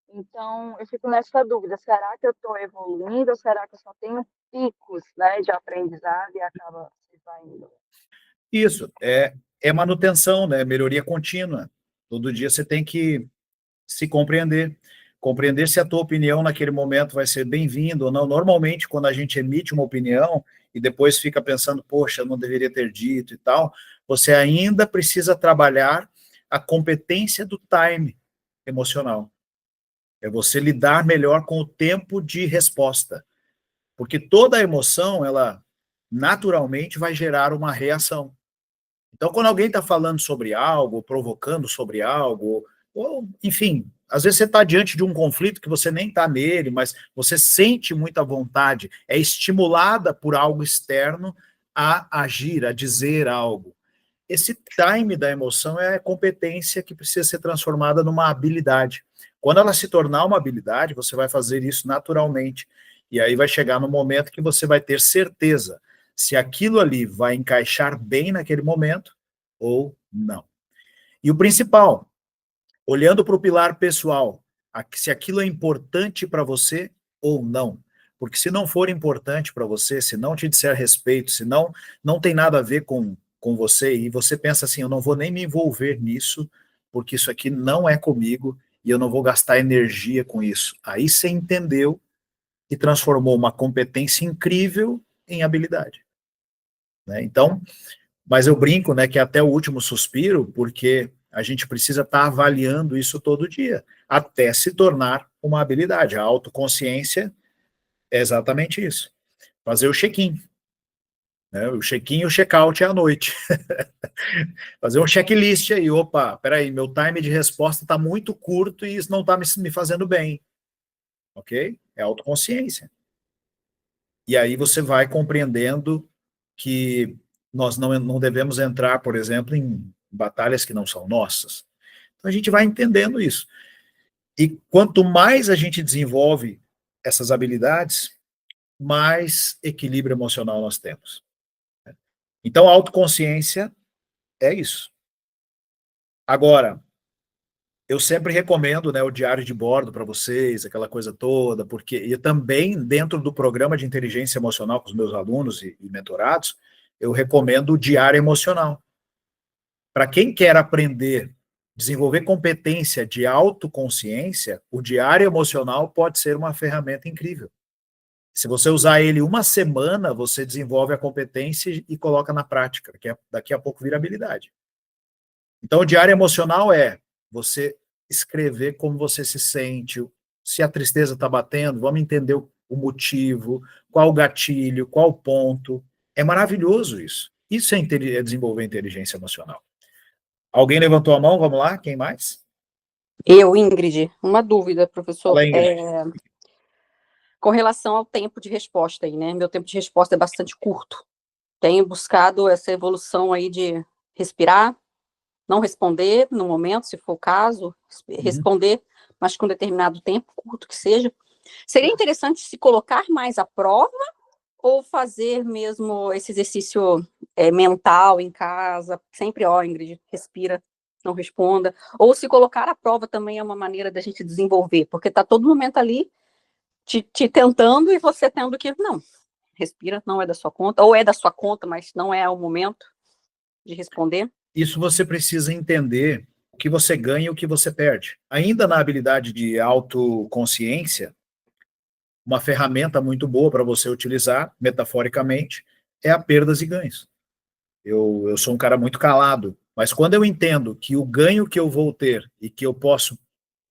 Speaker 4: Então, eu fico nessa dúvida. Será que eu estou evoluindo ou será que eu só tenho picos, né, de aprendizado e acaba se saindo?
Speaker 1: Isso, é manutenção, né? Melhoria contínua. Todo dia você tem que se compreender. Compreender se a tua opinião naquele momento vai ser bem-vinda ou não. Normalmente, quando a gente emite uma opinião e depois fica pensando, poxa, eu não deveria ter dito e tal, você ainda precisa trabalhar a competência do time emocional. É você lidar melhor com o tempo de resposta. Porque toda emoção, ela naturalmente vai gerar uma reação. Então, quando alguém está falando sobre algo, provocando sobre algo, ou, enfim, às vezes você está diante de um conflito que você nem está nele, mas você sente muita vontade, é estimulada por algo externo a agir, a dizer algo. Esse time da emoção é a competência que precisa ser transformada numa habilidade. Quando ela se tornar uma habilidade, você vai fazer isso naturalmente. E aí vai chegar no momento que você vai ter certeza se aquilo ali vai encaixar bem naquele momento ou não. E o principal, olhando para o pilar pessoal, se aquilo é importante para você ou não. Porque se não for importante para você, se não te disser respeito, se não tem nada a ver com você, e você pensa assim, eu não vou nem me envolver nisso, porque isso aqui não é comigo, e eu não vou gastar energia com isso. Aí você entendeu e transformou uma competência incrível em habilidade. Né? Então, mas eu brinco, né, que é até o último suspiro, porque a gente precisa estar avaliando isso todo dia, até se tornar uma habilidade. A autoconsciência é exatamente isso. Fazer o check-in. Né? O check-in e o check-out é à noite. Fazer um checklist aí. Opa, peraí, meu time de resposta está muito curto e isso não está me fazendo bem. Ok? É autoconsciência. E aí você vai compreendendo que nós não devemos entrar, por exemplo, em batalhas que não são nossas. Então a gente vai entendendo isso. E quanto mais a gente desenvolve essas habilidades, mais equilíbrio emocional nós temos. Então a autoconsciência é isso. Agora, eu sempre recomendo, né, o diário de bordo para vocês, aquela coisa toda, porque e também dentro do programa de inteligência emocional com os meus alunos e mentorados, eu recomendo o diário emocional. Para quem quer aprender, desenvolver competência de autoconsciência, o diário emocional pode ser uma ferramenta incrível. Se você usar ele uma semana, você desenvolve a competência e coloca na prática, que daqui a pouco vira habilidade. Então, o diário emocional é você escrever como você se sente, se a tristeza está batendo, vamos entender o motivo, qual o gatilho, qual o ponto. É maravilhoso isso. Isso é desenvolver inteligência emocional. Alguém levantou a mão? Vamos lá, quem mais?
Speaker 5: Eu, Ingrid, uma dúvida, professor.
Speaker 1: Fala, Ingrid.
Speaker 5: Com relação ao tempo de resposta aí, né? Meu tempo de resposta é bastante curto. Tenho buscado essa evolução aí de respirar, não responder no momento, se for o caso, responder, mas com determinado tempo, curto que seja. Seria interessante se colocar mais à prova ou fazer mesmo esse exercício mental em casa, sempre, Ingrid, respira, não responda, ou se colocar à prova também é uma maneira da gente desenvolver, porque está todo momento ali te tentando e você tendo que, não, respira, não é da sua conta, ou é da sua conta, mas não é o momento de responder.
Speaker 1: Isso você precisa entender o que você ganha e o que você perde. Ainda na habilidade de autoconsciência, uma ferramenta muito boa para você utilizar, metaforicamente, é a perdas e ganhos. Eu sou um cara muito calado, mas quando eu entendo que o ganho que eu vou ter e que eu posso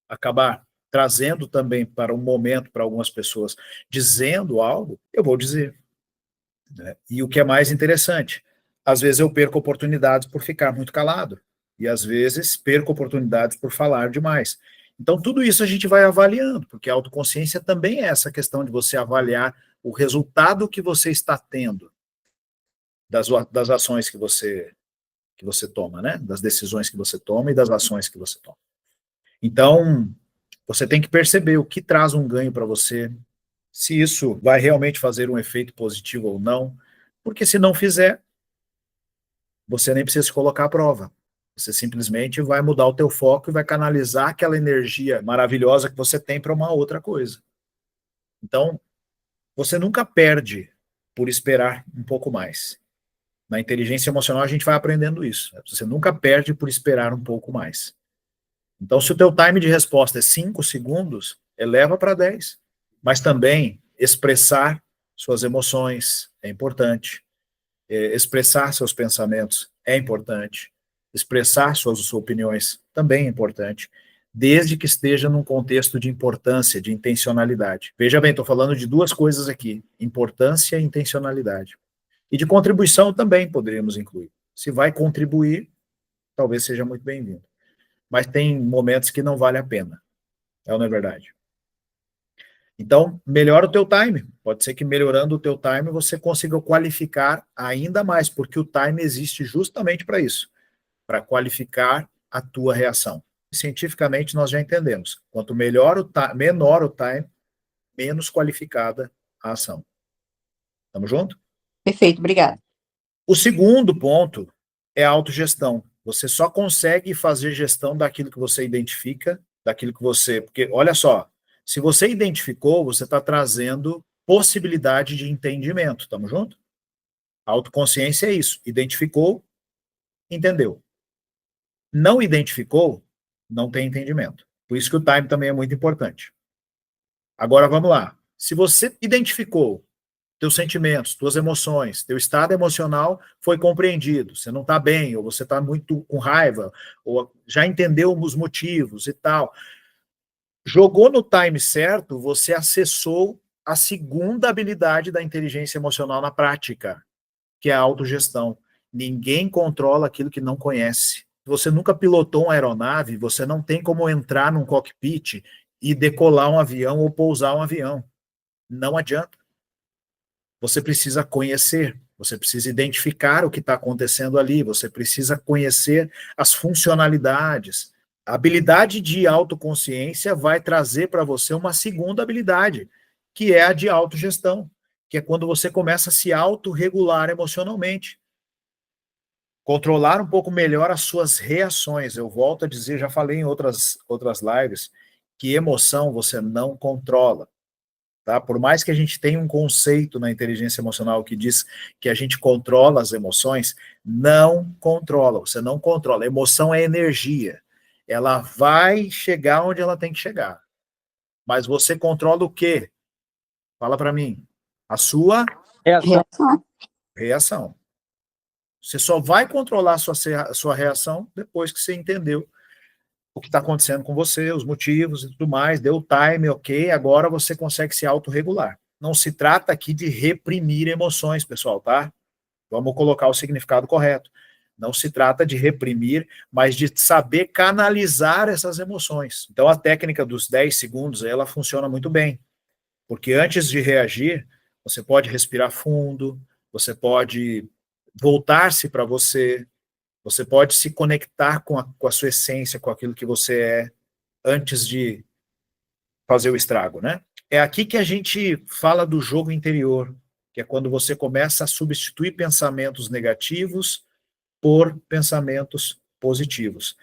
Speaker 1: acabar trazendo também para um momento, para algumas pessoas, dizendo algo, eu vou dizer. Né? E o que é mais interessante, às vezes eu perco oportunidades por ficar muito calado, e às vezes perco oportunidades por falar demais. Então, tudo isso a gente vai avaliando, porque a autoconsciência também é essa questão de você avaliar o resultado que você está tendo das ações que você toma, né? Das decisões que você toma e das ações que você toma. Então, você tem que perceber o que traz um ganho para você, se isso vai realmente fazer um efeito positivo ou não, porque se não fizer, você nem precisa se colocar à prova. Você simplesmente vai mudar o teu foco e vai canalizar aquela energia maravilhosa que você tem para uma outra coisa. Então, você nunca perde por esperar um pouco mais. Na inteligência emocional a gente vai aprendendo isso. Você nunca perde por esperar um pouco mais. Então, se o teu time de resposta é 5 segundos, eleva para 10. Mas também expressar suas emoções é importante. Expressar seus pensamentos é importante. Expressar suas opiniões também é importante, desde que esteja num contexto de importância, de intencionalidade. Veja bem, estou falando de duas coisas aqui, importância e intencionalidade. E de contribuição também poderíamos incluir. Se vai contribuir, talvez seja muito bem-vindo. Mas tem momentos que não vale a pena. É ou não é verdade? Então, melhora o teu time. Pode ser que melhorando o teu time você consiga qualificar ainda mais, porque o time existe justamente para isso, para qualificar a tua reação. Cientificamente nós já entendemos. Quanto menor o time, menos qualificada a ação. Estamos juntos?
Speaker 5: Perfeito, obrigada.
Speaker 1: O segundo ponto é a autogestão. Você só consegue fazer gestão daquilo que você identifica, daquilo que você... Porque, olha só, se você identificou, você está trazendo possibilidade de entendimento. Estamos juntos? A autoconsciência é isso. Identificou, entendeu. Não identificou, não tem entendimento. Por isso que o time também é muito importante. Agora, vamos lá. Se você identificou teus sentimentos, tuas emoções, teu estado emocional foi compreendido, você não está bem, ou você está muito com raiva, ou já entendeu os motivos e tal. Jogou no time certo, você acessou a segunda habilidade da inteligência emocional na prática, que é a autogestão. Ninguém controla aquilo que não conhece. Você nunca pilotou uma aeronave, você não tem como entrar num cockpit e decolar um avião ou pousar um avião. Não adianta. Você precisa conhecer, você precisa identificar o que está acontecendo ali, você precisa conhecer as funcionalidades. A habilidade de autoconsciência vai trazer para você uma segunda habilidade, que é a de autogestão, que é quando você começa a se autorregular emocionalmente. Controlar um pouco melhor as suas reações. Eu volto a dizer, já falei em outras lives, que emoção você não controla. Tá? Por mais que a gente tenha um conceito na inteligência emocional que diz que a gente controla as emoções, não controla, você não controla. A emoção é energia. Ela vai chegar onde ela tem que chegar. Mas você controla o quê? Fala para mim. A sua reação. Você só vai controlar a sua reação depois que você entendeu o que está acontecendo com você, os motivos e tudo mais, deu o time, ok, agora você consegue se autorregular. Não se trata aqui de reprimir emoções, pessoal, tá? Vamos colocar o significado correto. Não se trata de reprimir, mas de saber canalizar essas emoções. Então, a técnica dos 10 segundos, ela funciona muito bem. Porque antes de reagir, você pode respirar fundo, você pode voltar-se para você pode se conectar com a sua essência, com aquilo que você é, antes de fazer o estrago, né? É aqui que a gente fala do jogo interior, que é quando você começa a substituir pensamentos negativos por pensamentos positivos.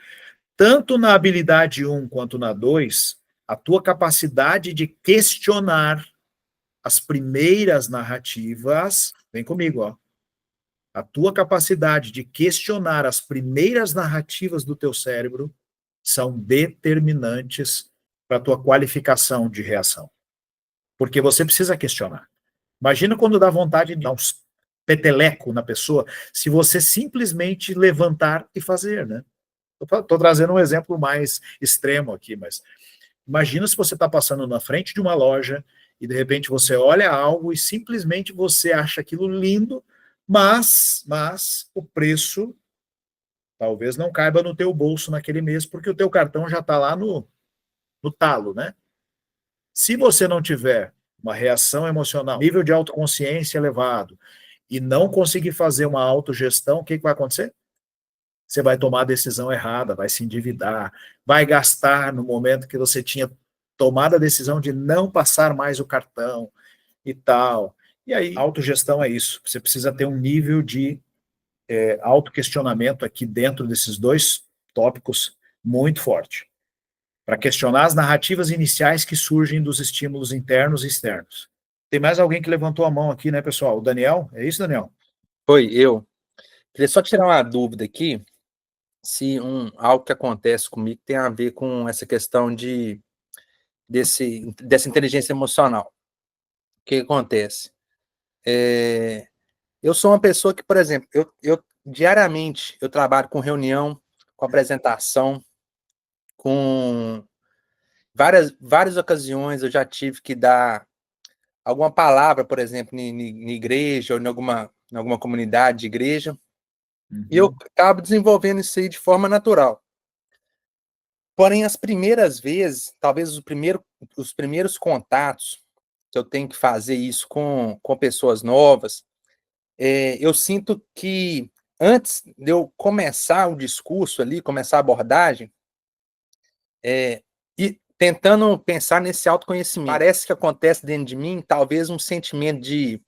Speaker 1: Tanto na habilidade 1 quanto na 2, a tua capacidade de questionar as primeiras narrativas, vem comigo, ó. A tua capacidade de questionar as primeiras narrativas do teu cérebro são determinantes para a tua qualificação de reação. Porque você precisa questionar. Imagina quando dá vontade de dar uns peteleco na pessoa, se você simplesmente levantar e fazer, né? Estou trazendo um exemplo mais extremo aqui, mas imagina se você está passando na frente de uma loja e de repente você olha algo e simplesmente você acha aquilo lindo, mas o preço talvez não caiba no teu bolso naquele mês, porque o teu cartão já está lá no talo, né? Se você não tiver uma reação emocional, nível de autoconsciência elevado, e não conseguir fazer uma autogestão, o que vai acontecer? Você vai tomar a decisão errada, vai se endividar, vai gastar no momento que você tinha tomado a decisão de não passar mais o cartão e tal. E aí, autogestão é isso. Você precisa ter um nível de autoquestionamento aqui dentro desses dois tópicos muito forte, para questionar as narrativas iniciais que surgem dos estímulos internos e externos. Tem mais alguém que levantou a mão aqui, né, pessoal? O Daniel? É isso, Daniel?
Speaker 6: Foi, eu. Queria só tirar uma dúvida aqui, se algo que acontece comigo tem a ver com essa questão dessa inteligência emocional. O que acontece? Eu sou uma pessoa que, por exemplo, eu diariamente eu trabalho com reunião, com apresentação, com várias ocasiões eu já tive que dar alguma palavra, por exemplo, em igreja ou em alguma comunidade de igreja, e eu acabo desenvolvendo isso aí de forma natural. Porém, as primeiras vezes, talvez os primeiros contatos que eu tenho que fazer isso com pessoas novas, eu sinto que antes de eu começar o discurso ali, começar a abordagem, e tentando pensar nesse autoconhecimento, parece que acontece dentro de mim, talvez um sentimento de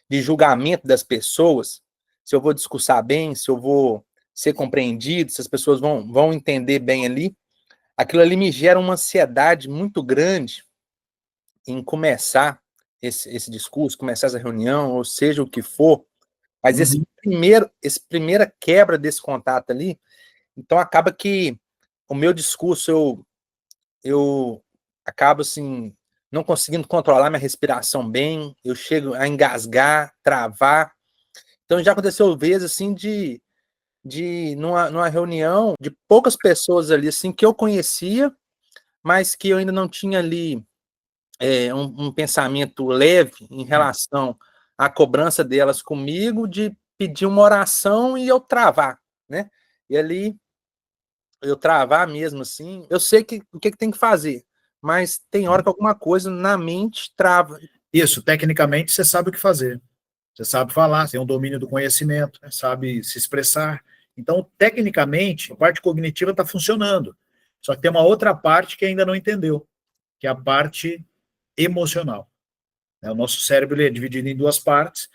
Speaker 6: julgamento das pessoas, se eu vou discursar bem, se eu vou ser compreendido, se as pessoas vão entender bem ali. Aquilo ali me gera uma ansiedade muito grande em começar esse discurso, começar essa reunião, ou seja o que for, mas essa primeira quebra desse contato ali, então acaba que o meu discurso, eu acabo assim, não conseguindo controlar minha respiração bem, eu chego a engasgar, travar. Então já aconteceu vezes assim numa reunião de poucas pessoas ali assim que eu conhecia, mas que eu ainda não tinha ali um pensamento leve em relação à cobrança delas comigo, de pedir uma oração e eu travar, né? E ali eu travar mesmo assim, eu sei o que tem que fazer, mas tem hora que alguma coisa na mente trava.
Speaker 1: Isso, tecnicamente você sabe o que fazer. Você sabe falar, você tem um domínio do conhecimento, né? Sabe se expressar. Então, tecnicamente, a parte cognitiva está funcionando. Só que tem uma outra parte que ainda não entendeu, que é a parte emocional. O nosso cérebro ele é dividido em duas partes,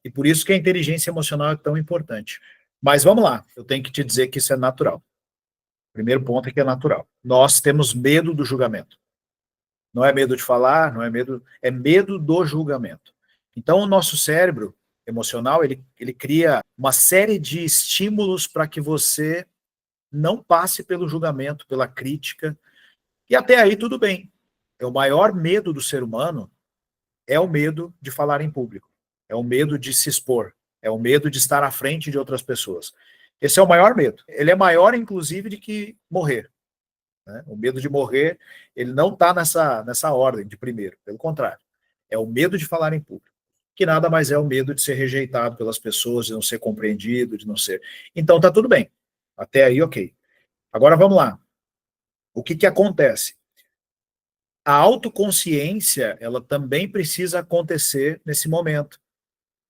Speaker 1: e por isso que a inteligência emocional é tão importante. Mas vamos lá, eu tenho que te dizer que isso é natural. O primeiro ponto é que é natural. Nós temos medo do julgamento. Não é medo de falar, não é medo, é medo do julgamento. Então, o nosso cérebro emocional, ele cria uma série de estímulos para que você não passe pelo julgamento, pela crítica, e até aí tudo bem. O maior medo do ser humano é o medo de falar em público, é o medo de se expor, é o medo de estar à frente de outras pessoas. Esse é o maior medo. Ele é maior, inclusive, de que morrer. né? O medo de morrer, ele não está nessa ordem de primeiro, pelo contrário. É o medo de falar em público, que nada mais é o medo de ser rejeitado pelas pessoas, de não ser compreendido, de não ser... Então, tá tudo bem. Até aí, ok. Agora, vamos lá. O que acontece? A autoconsciência, ela também precisa acontecer nesse momento.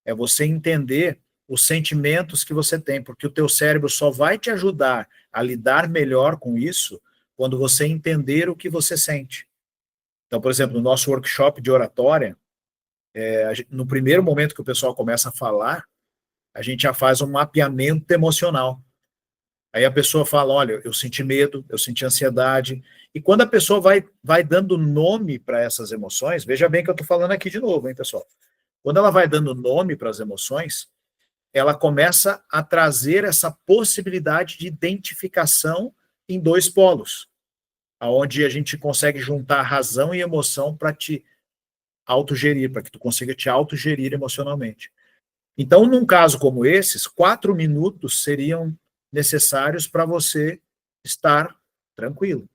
Speaker 1: É você entender os sentimentos que você tem, porque o teu cérebro só vai te ajudar a lidar melhor com isso quando você entender o que você sente. Então, por exemplo, no nosso workshop de oratória, no primeiro momento que o pessoal começa a falar, a gente já faz um mapeamento emocional. Aí a pessoa fala, olha, eu senti medo, eu senti ansiedade, e quando a pessoa vai dando nome para essas emoções, veja bem que eu estou falando aqui de novo, hein, pessoal? Quando ela vai dando nome para as emoções, ela começa a trazer essa possibilidade de identificação em dois polos, onde a gente consegue juntar razão e emoção para te autogerir, para que tu consiga te autogerir emocionalmente. Então, num caso como esses, 4 minutos seriam necessários para você estar tranquilo,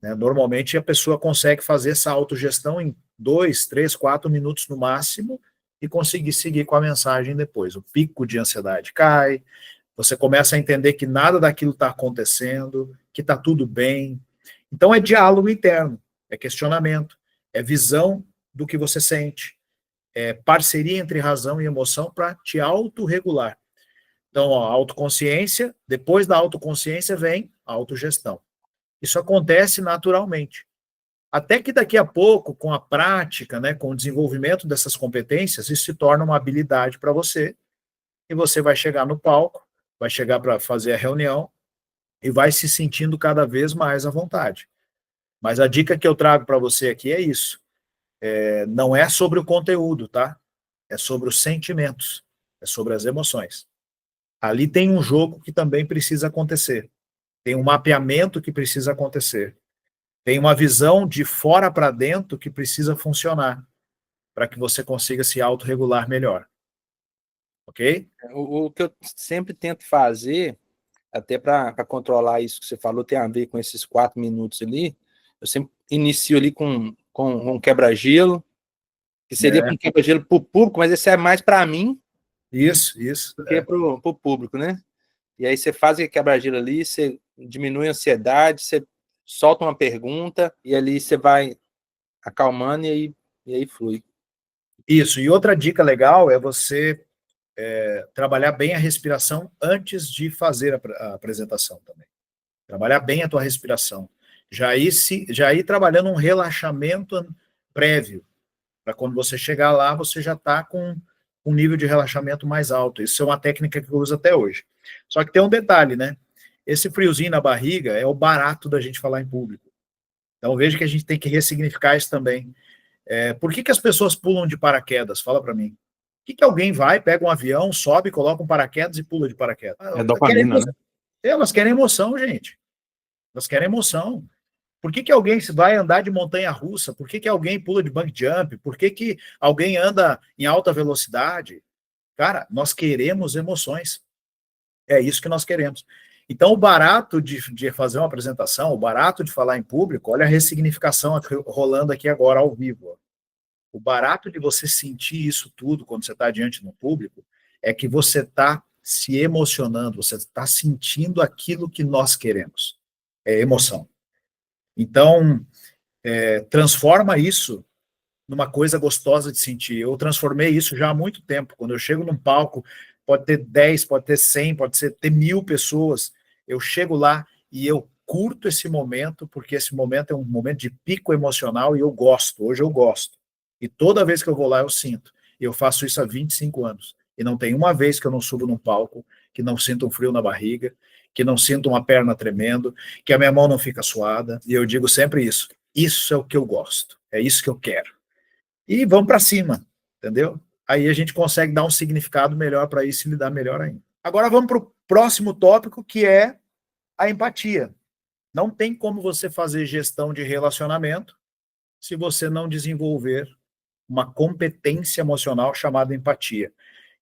Speaker 1: né? Normalmente a pessoa consegue fazer essa autogestão em 2, 3, 4 minutos no máximo e conseguir seguir com a mensagem depois. O pico de ansiedade cai, você começa a entender que nada daquilo está acontecendo, que está tudo bem. Então é diálogo interno, é questionamento, é visão do que você sente, é parceria entre razão e emoção para te autorregular. Então, ó, autoconsciência, depois da autoconsciência vem a autogestão. Isso acontece naturalmente. Até que daqui a pouco, com a prática, né, com o desenvolvimento dessas competências, isso se torna uma habilidade para você, e você vai chegar no palco, vai chegar para fazer a reunião, e vai se sentindo cada vez mais à vontade. Mas a dica que eu trago para você aqui é isso. Não é sobre o conteúdo, tá? É sobre os sentimentos, é sobre as emoções. Ali tem um jogo que também precisa acontecer. Tem um mapeamento que precisa acontecer. Tem uma visão de fora para dentro que precisa funcionar para que você consiga se autorregular melhor. Ok?
Speaker 6: O que eu sempre tento fazer, até para controlar isso que você falou, tem a ver com esses 4 minutos ali, eu sempre inicio ali com um quebra-gelo, que seria um quebra-gelo para o público, mas esse é mais para mim
Speaker 1: isso,
Speaker 6: do que para o público, né? E aí você faz aquele quebra-gelo ali, você diminui a ansiedade, você solta uma pergunta, e ali você vai acalmando e aí flui.
Speaker 1: Isso, e outra dica legal é você trabalhar bem a respiração antes de fazer a apresentação também. Trabalhar bem a tua respiração. Já ir trabalhando um relaxamento prévio, para quando você chegar lá, você já está com um nível de relaxamento mais alto. Isso é uma técnica que eu uso até hoje. Só que tem um detalhe, né? Esse friozinho na barriga é o barato da gente falar em público. Então veja que a gente tem que ressignificar isso também. Por que as pessoas pulam de paraquedas? Fala para mim. Por que alguém vai, pega um avião, sobe, coloca um paraquedas e pula de paraquedas?
Speaker 6: É dopamina, né?
Speaker 1: Elas querem emoção, gente. Elas querem emoção. Por que alguém vai andar de montanha-russa? Por que alguém pula de bungee jump? Por que alguém anda em alta velocidade? Cara, nós queremos emoções. É isso que nós queremos. Então, o barato de fazer uma apresentação, o barato de falar em público, olha a ressignificação rolando aqui agora ao vivo. Ó. O barato de você sentir isso tudo quando você está diante do público é que você está se emocionando, você está sentindo aquilo que nós queremos. É emoção. Então, transforma isso numa coisa gostosa de sentir. Eu transformei isso já há muito tempo. Quando eu chego num palco, pode ter 10, pode ter 100, pode ter 1000 pessoas, eu chego lá e eu curto esse momento, porque esse momento é um momento de pico emocional e eu gosto, hoje eu gosto. E toda vez que eu vou lá eu sinto. E eu faço isso há 25 anos. E não tem uma vez que eu não subo num palco, que não sinto um frio na barriga, que não sinto uma perna tremendo, que a minha mão não fica suada. E eu digo sempre isso. Isso é o que eu gosto. É isso que eu quero. E vamos para cima, entendeu? Aí a gente consegue dar um significado melhor para isso e lidar melhor ainda. Agora vamos para o próximo tópico, que é a empatia. Não tem como você fazer gestão de relacionamento se você não desenvolver uma competência emocional chamada empatia.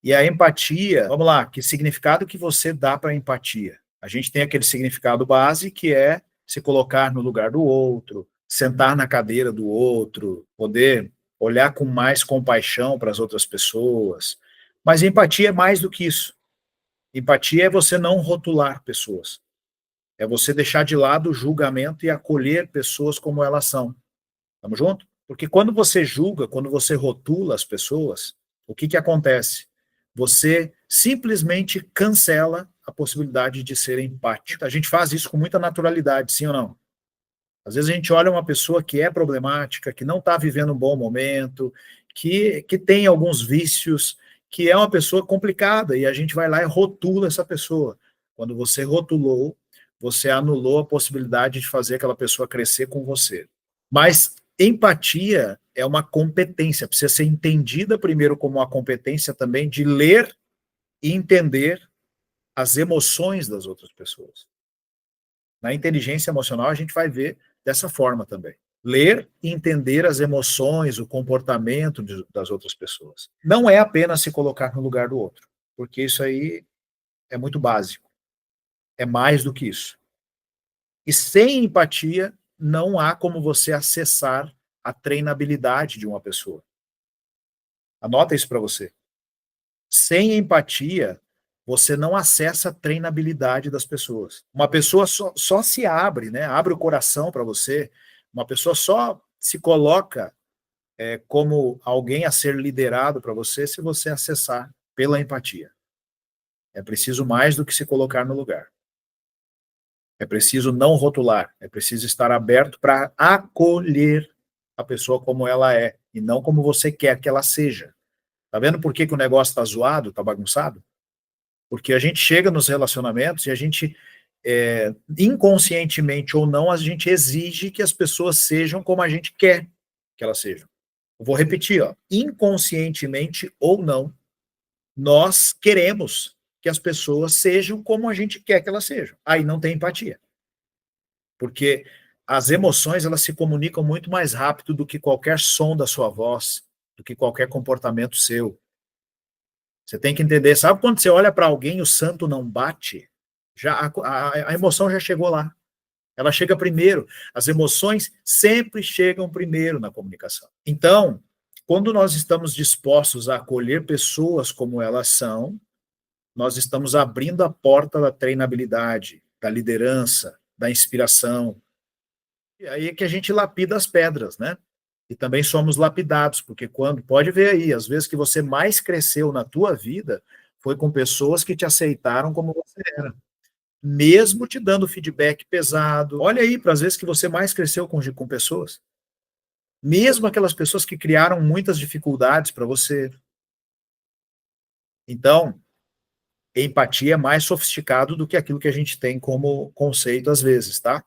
Speaker 1: E a empatia, vamos lá, que significado que você dá para a empatia? A gente tem aquele significado base que é se colocar no lugar do outro, sentar na cadeira do outro, poder olhar com mais compaixão para as outras pessoas. Mas empatia é mais do que isso. Empatia é você não rotular pessoas. É você deixar de lado o julgamento e acolher pessoas como elas são. Estamos juntos? Porque quando você julga, quando você rotula as pessoas, o que acontece? Você simplesmente cancela a possibilidade de ser empático. A gente faz isso com muita naturalidade, sim ou não? Às vezes a gente olha uma pessoa que é problemática, que não está vivendo um bom momento, que tem alguns vícios, que é uma pessoa complicada, e a gente vai lá e rotula essa pessoa. Quando você rotulou, você anulou a possibilidade de fazer aquela pessoa crescer com você. Mas empatia é uma competência, precisa ser entendida primeiro como uma competência também de ler e entender as emoções das outras pessoas. Na inteligência emocional a gente vai ver dessa forma também. Ler e entender as emoções, o comportamento das outras pessoas. Não é apenas se colocar no lugar do outro, porque isso aí é muito básico. É mais do que isso. E sem empatia, não há como você acessar a treinabilidade de uma pessoa. Anota isso para você. Sem empatia, você não acessa a treinabilidade das pessoas. Uma pessoa só se abre, né? Abre o coração para você. Uma pessoa só se coloca como alguém a ser liderado para você se você acessar pela empatia. É preciso mais do que se colocar no lugar. É preciso não rotular. É preciso estar aberto para acolher a pessoa como ela é e não como você quer que ela seja. Tá vendo por que o negócio está zoado, está bagunçado? Porque a gente chega nos relacionamentos e a gente, inconscientemente ou não, a gente exige que as pessoas sejam como a gente quer que elas sejam. Eu vou repetir, ó, inconscientemente ou não, nós queremos que as pessoas sejam como a gente quer que elas sejam. Aí não tem empatia. Porque as emoções, elas se comunicam muito mais rápido do que qualquer som da sua voz, do que qualquer comportamento seu. Você tem que entender, sabe quando você olha para alguém e o santo não bate? Já a emoção já chegou lá. Ela chega primeiro. As emoções sempre chegam primeiro na comunicação. Então, quando nós estamos dispostos a acolher pessoas como elas são, nós estamos abrindo a porta da treinabilidade, da liderança, da inspiração. E aí é que a gente lapida as pedras, né? E também somos lapidados, porque pode ver aí, às vezes que você mais cresceu na tua vida foi com pessoas que te aceitaram como você era, mesmo te dando feedback pesado. Olha aí para as vezes que você mais cresceu com pessoas, mesmo aquelas pessoas que criaram muitas dificuldades para você. Então, empatia é mais sofisticado do que aquilo que a gente tem como conceito às vezes, tá?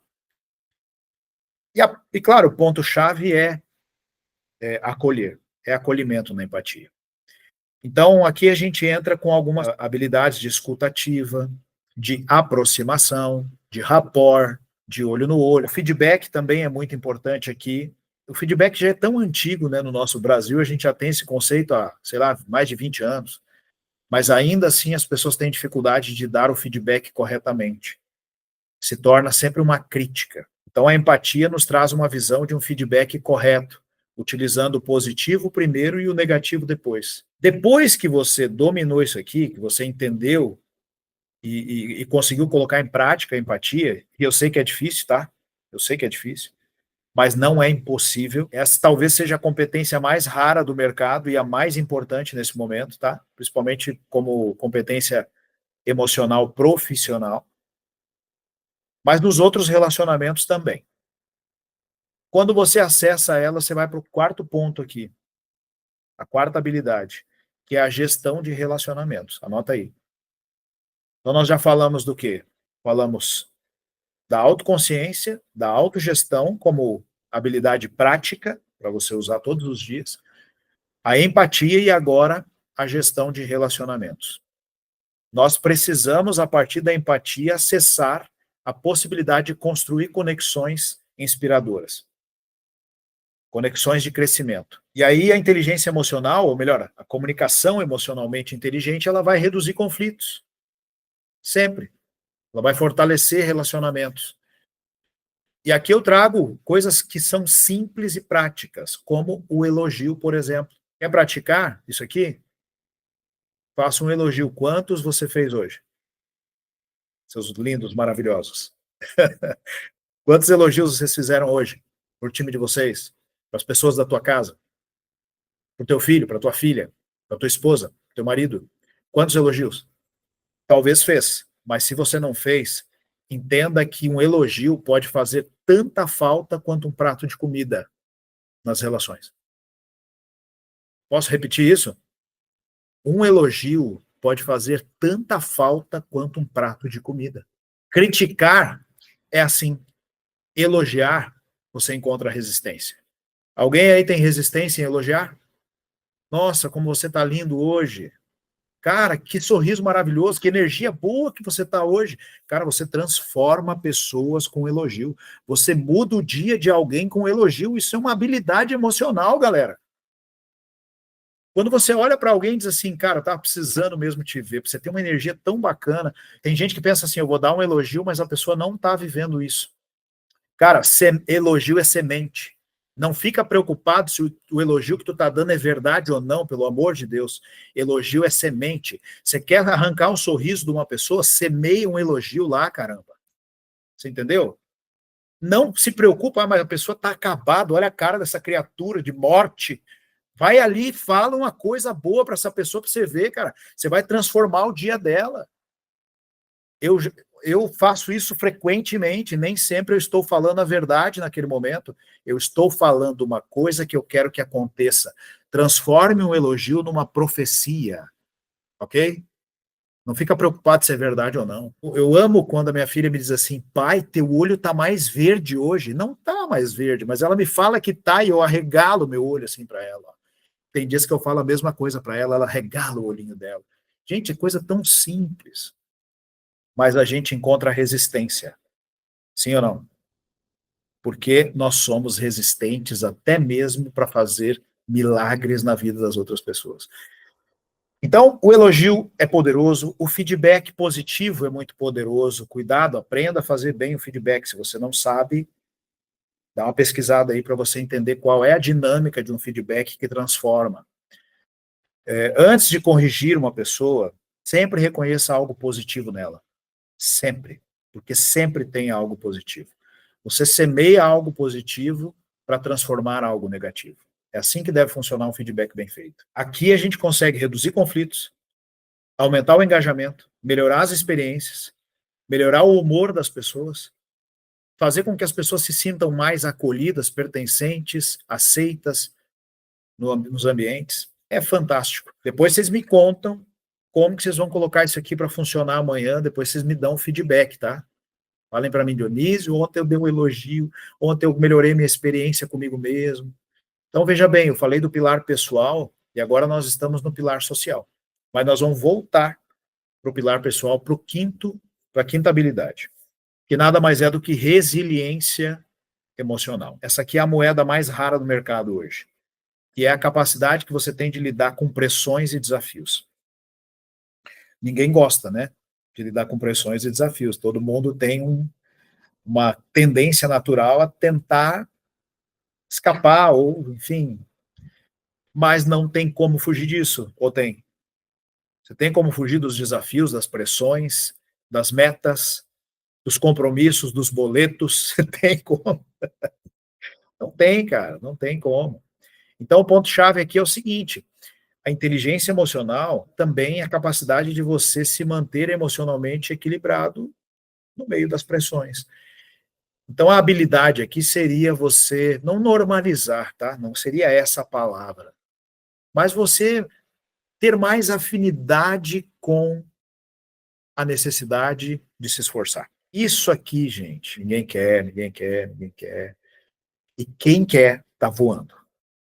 Speaker 1: E claro, o ponto-chave é acolher, é acolhimento na empatia. Então, aqui a gente entra com algumas habilidades de escuta ativa, de aproximação, de rapport, de olho no olho. O feedback também é muito importante aqui. O feedback já é tão antigo, né, no nosso Brasil, a gente já tem esse conceito há, sei lá, mais de 20 anos, mas ainda assim as pessoas têm dificuldade de dar o feedback corretamente. Se torna sempre uma crítica. Então, a empatia nos traz uma visão de um feedback correto, utilizando o positivo primeiro e o negativo depois. Depois que você dominou isso aqui, que você entendeu e conseguiu colocar em prática a empatia, e eu sei que é difícil, tá? Eu sei que é difícil, mas não é impossível. Essa talvez seja a competência mais rara do mercado e a mais importante nesse momento, tá? Principalmente como competência emocional profissional, mas nos outros relacionamentos também. Quando você acessa ela, você vai para o quarto ponto aqui, a quarta habilidade, que é a gestão de relacionamentos. Anota aí. Então, nós já falamos do quê? Falamos da autoconsciência, da autogestão como habilidade prática, para você usar todos os dias, a empatia e agora a gestão de relacionamentos. Nós precisamos, a partir da empatia, acessar a possibilidade de construir conexões inspiradoras. Conexões de crescimento. E aí a inteligência emocional, ou melhor, a comunicação emocionalmente inteligente, ela vai reduzir conflitos. Sempre. Ela vai fortalecer relacionamentos. E aqui eu trago coisas que são simples e práticas, como o elogio, por exemplo. Quer praticar isso aqui? Faça um elogio. Quantos você fez hoje? Seus lindos, maravilhosos. Quantos elogios vocês fizeram hoje para o time de vocês, para as pessoas da tua casa, para o teu filho, para a tua filha, para a tua esposa, para o teu marido? Quantos elogios? Talvez fez, mas se você não fez, entenda que um elogio pode fazer tanta falta quanto um prato de comida nas relações. Posso repetir isso? Um elogio pode fazer tanta falta quanto um prato de comida. Criticar é assim. Elogiar, você encontra resistência. Alguém aí tem resistência em elogiar? Nossa, como você está lindo hoje. Cara, que sorriso maravilhoso, que energia boa que você está hoje. Cara, você transforma pessoas com elogio. Você muda o dia de alguém com elogio. Isso é uma habilidade emocional, galera. Quando você olha para alguém e diz assim, cara, eu tava precisando mesmo te ver, você tem uma energia tão bacana. Tem gente que pensa assim, eu vou dar um elogio, mas a pessoa não está vivendo isso. Cara, elogio é semente. Não fica preocupado se o elogio que tu tá dando é verdade ou não, pelo amor de Deus. Elogio é semente. Você quer arrancar um sorriso de uma pessoa, semeia um elogio lá, caramba. Você entendeu? Não se preocupa, mas a pessoa tá acabada, olha a cara dessa criatura de morte. Vai ali e fala uma coisa boa para essa pessoa para você ver, cara. Você vai transformar o dia dela. Eu faço isso frequentemente, nem sempre eu estou falando a verdade naquele momento, eu estou falando uma coisa que eu quero que aconteça. Transforme um elogio numa profecia, ok? Não fica preocupado se é verdade ou não. Eu amo quando a minha filha me diz assim, pai, teu olho tá mais verde hoje. Não tá mais verde, mas ela me fala que tá e eu arregalo meu olho assim para ela. Tem dias que eu falo a mesma coisa para ela, ela regala o olhinho dela. Gente, é coisa tão simples. Mas a gente encontra resistência. Sim ou não? Porque nós somos resistentes até mesmo para fazer milagres na vida das outras pessoas. Então, o elogio é poderoso, o feedback positivo é muito poderoso. Cuidado, aprenda a fazer bem o feedback. Se você não sabe, dá uma pesquisada aí para você entender qual é a dinâmica de um feedback que transforma. Antes de corrigir uma pessoa, sempre reconheça algo positivo nela. Sempre. Porque sempre tem algo positivo. Você semeia algo positivo para transformar algo negativo. É assim que deve funcionar um feedback bem feito. Aqui a gente consegue reduzir conflitos, aumentar o engajamento, melhorar as experiências, melhorar o humor das pessoas, fazer com que as pessoas se sintam mais acolhidas, pertencentes, aceitas nos ambientes. É fantástico. Depois vocês me contam como que vocês vão colocar isso aqui para funcionar amanhã, depois vocês me dão feedback, tá? Falem para mim, Dionísio, ontem eu dei um elogio, ontem eu melhorei minha experiência comigo mesmo. Então, veja bem, eu falei do pilar pessoal e agora nós estamos no pilar social. Mas nós vamos voltar para o pilar pessoal, para a quinta habilidade, que nada mais é do que resiliência emocional. Essa aqui é a moeda mais rara do mercado hoje, que é a capacidade que você tem de lidar com pressões e desafios. Ninguém gosta, né, de lidar com pressões e desafios. Todo mundo tem uma tendência natural a tentar escapar, ou, enfim, mas não tem como fugir disso, ou tem? Você tem como fugir dos desafios, das pressões, das metas, dos compromissos, dos boletos? Você tem como? Não tem, cara, não tem como. Então, o ponto-chave aqui é o seguinte: a inteligência emocional também é a capacidade de você se manter emocionalmente equilibrado no meio das pressões. Então, a habilidade aqui seria você não normalizar, tá? Não seria essa a palavra. Mas você ter mais afinidade com a necessidade de se esforçar. Isso aqui, gente, ninguém quer, ninguém quer, ninguém quer. E quem quer, tá voando.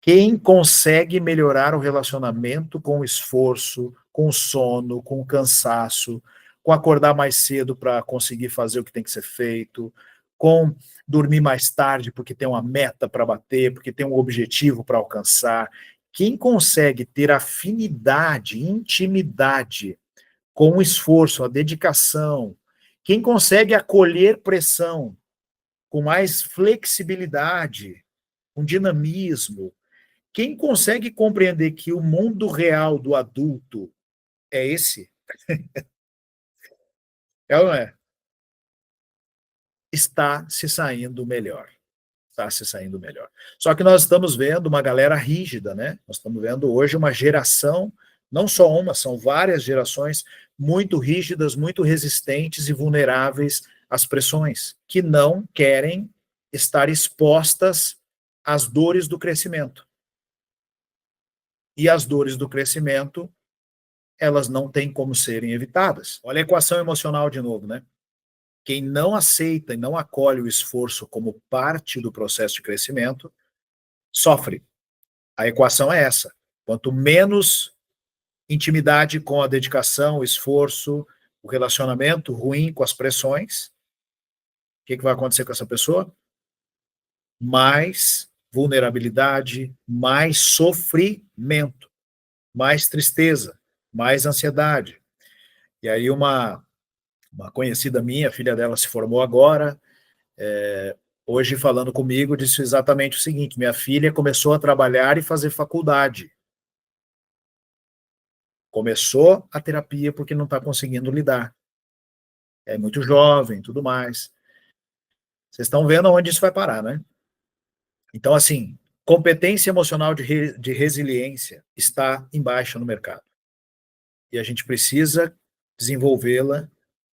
Speaker 1: Quem consegue melhorar o relacionamento com o esforço, com o sono, com o cansaço, com acordar mais cedo para conseguir fazer o que tem que ser feito, com dormir mais tarde porque tem uma meta para bater, porque tem um objetivo para alcançar. Quem consegue ter afinidade, intimidade com o esforço, a dedicação, quem consegue acolher pressão com mais flexibilidade, com dinamismo. Quem consegue compreender que o mundo real do adulto é esse? É ou não é? Está se saindo melhor. Está se saindo melhor. Só que nós estamos vendo uma galera rígida, né? Nós estamos vendo hoje uma geração, não só uma, são várias gerações muito rígidas, muito resistentes e vulneráveis às pressões, que não querem estar expostas às dores do crescimento. E as dores do crescimento, elas não têm como serem evitadas. Olha a equação emocional de novo, né? Quem não aceita e não acolhe o esforço como parte do processo de crescimento, sofre. A equação é essa. Quanto menos intimidade com a dedicação, o esforço, o relacionamento ruim com as pressões, o que vai acontecer com essa pessoa? Mais vulnerabilidade, mais sofrimento, mais tristeza, mais ansiedade. E aí uma conhecida minha, a filha dela se formou agora, hoje falando comigo, disse exatamente o seguinte: minha filha começou a trabalhar e fazer faculdade. Começou a terapia porque não está conseguindo lidar. É muito jovem, tudo mais. Vocês estão vendo aonde isso vai parar, né? Então, assim, competência emocional de resiliência está em baixa no mercado. E a gente precisa desenvolvê-la,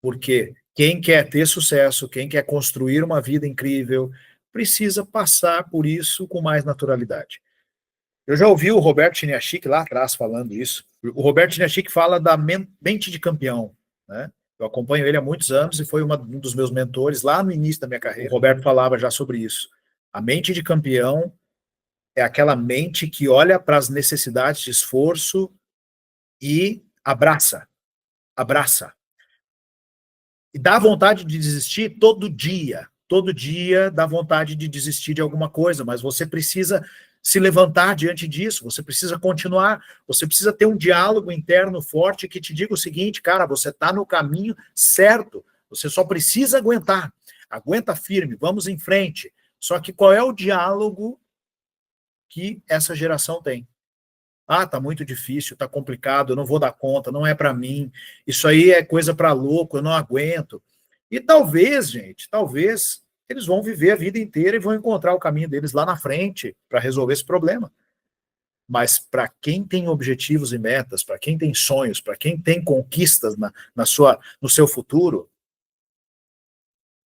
Speaker 1: porque quem quer ter sucesso, quem quer construir uma vida incrível, precisa passar por isso com mais naturalidade. Eu já ouvi o Roberto Chiniachik lá atrás falando isso. O Roberto Chiniachik fala da mente de campeão, né? Eu acompanho ele há muitos anos e foi um dos meus mentores lá no início da minha carreira. O Roberto falava já sobre isso. A mente de campeão é aquela mente que olha para as necessidades de esforço e abraça. E dá vontade de desistir todo dia. Todo dia dá vontade de desistir de alguma coisa, mas você precisa se levantar diante disso, você precisa continuar, você precisa ter um diálogo interno forte que te diga o seguinte: cara, você está no caminho certo, você só precisa aguentar. Aguenta firme, vamos em frente. Só que qual é o diálogo que essa geração tem? Ah, tá muito difícil, tá complicado, eu não vou dar conta, não é para mim, isso aí é coisa para louco, eu não aguento. E talvez, gente, talvez eles vão viver a vida inteira e vão encontrar o caminho deles lá na frente para resolver esse problema. Mas para quem tem objetivos e metas, para quem tem sonhos, para quem tem conquistas no seu futuro,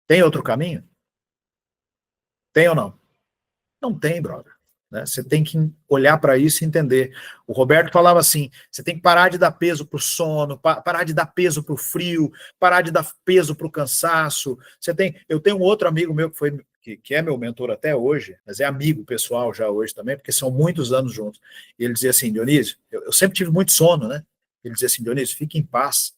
Speaker 1: tem outro caminho? Tem ou não? Não tem, brother. Né? Você tem que olhar para isso e entender. O Roberto falava assim: você tem que parar de dar peso para o sono, parar de dar peso para o frio, parar de dar peso para o cansaço. Eu tenho um outro amigo meu que é meu mentor até hoje, mas é amigo pessoal já hoje também, porque são muitos anos juntos. E ele dizia assim: Dionísio, eu sempre tive muito sono, né? Ele dizia assim: Dionísio, fique em paz.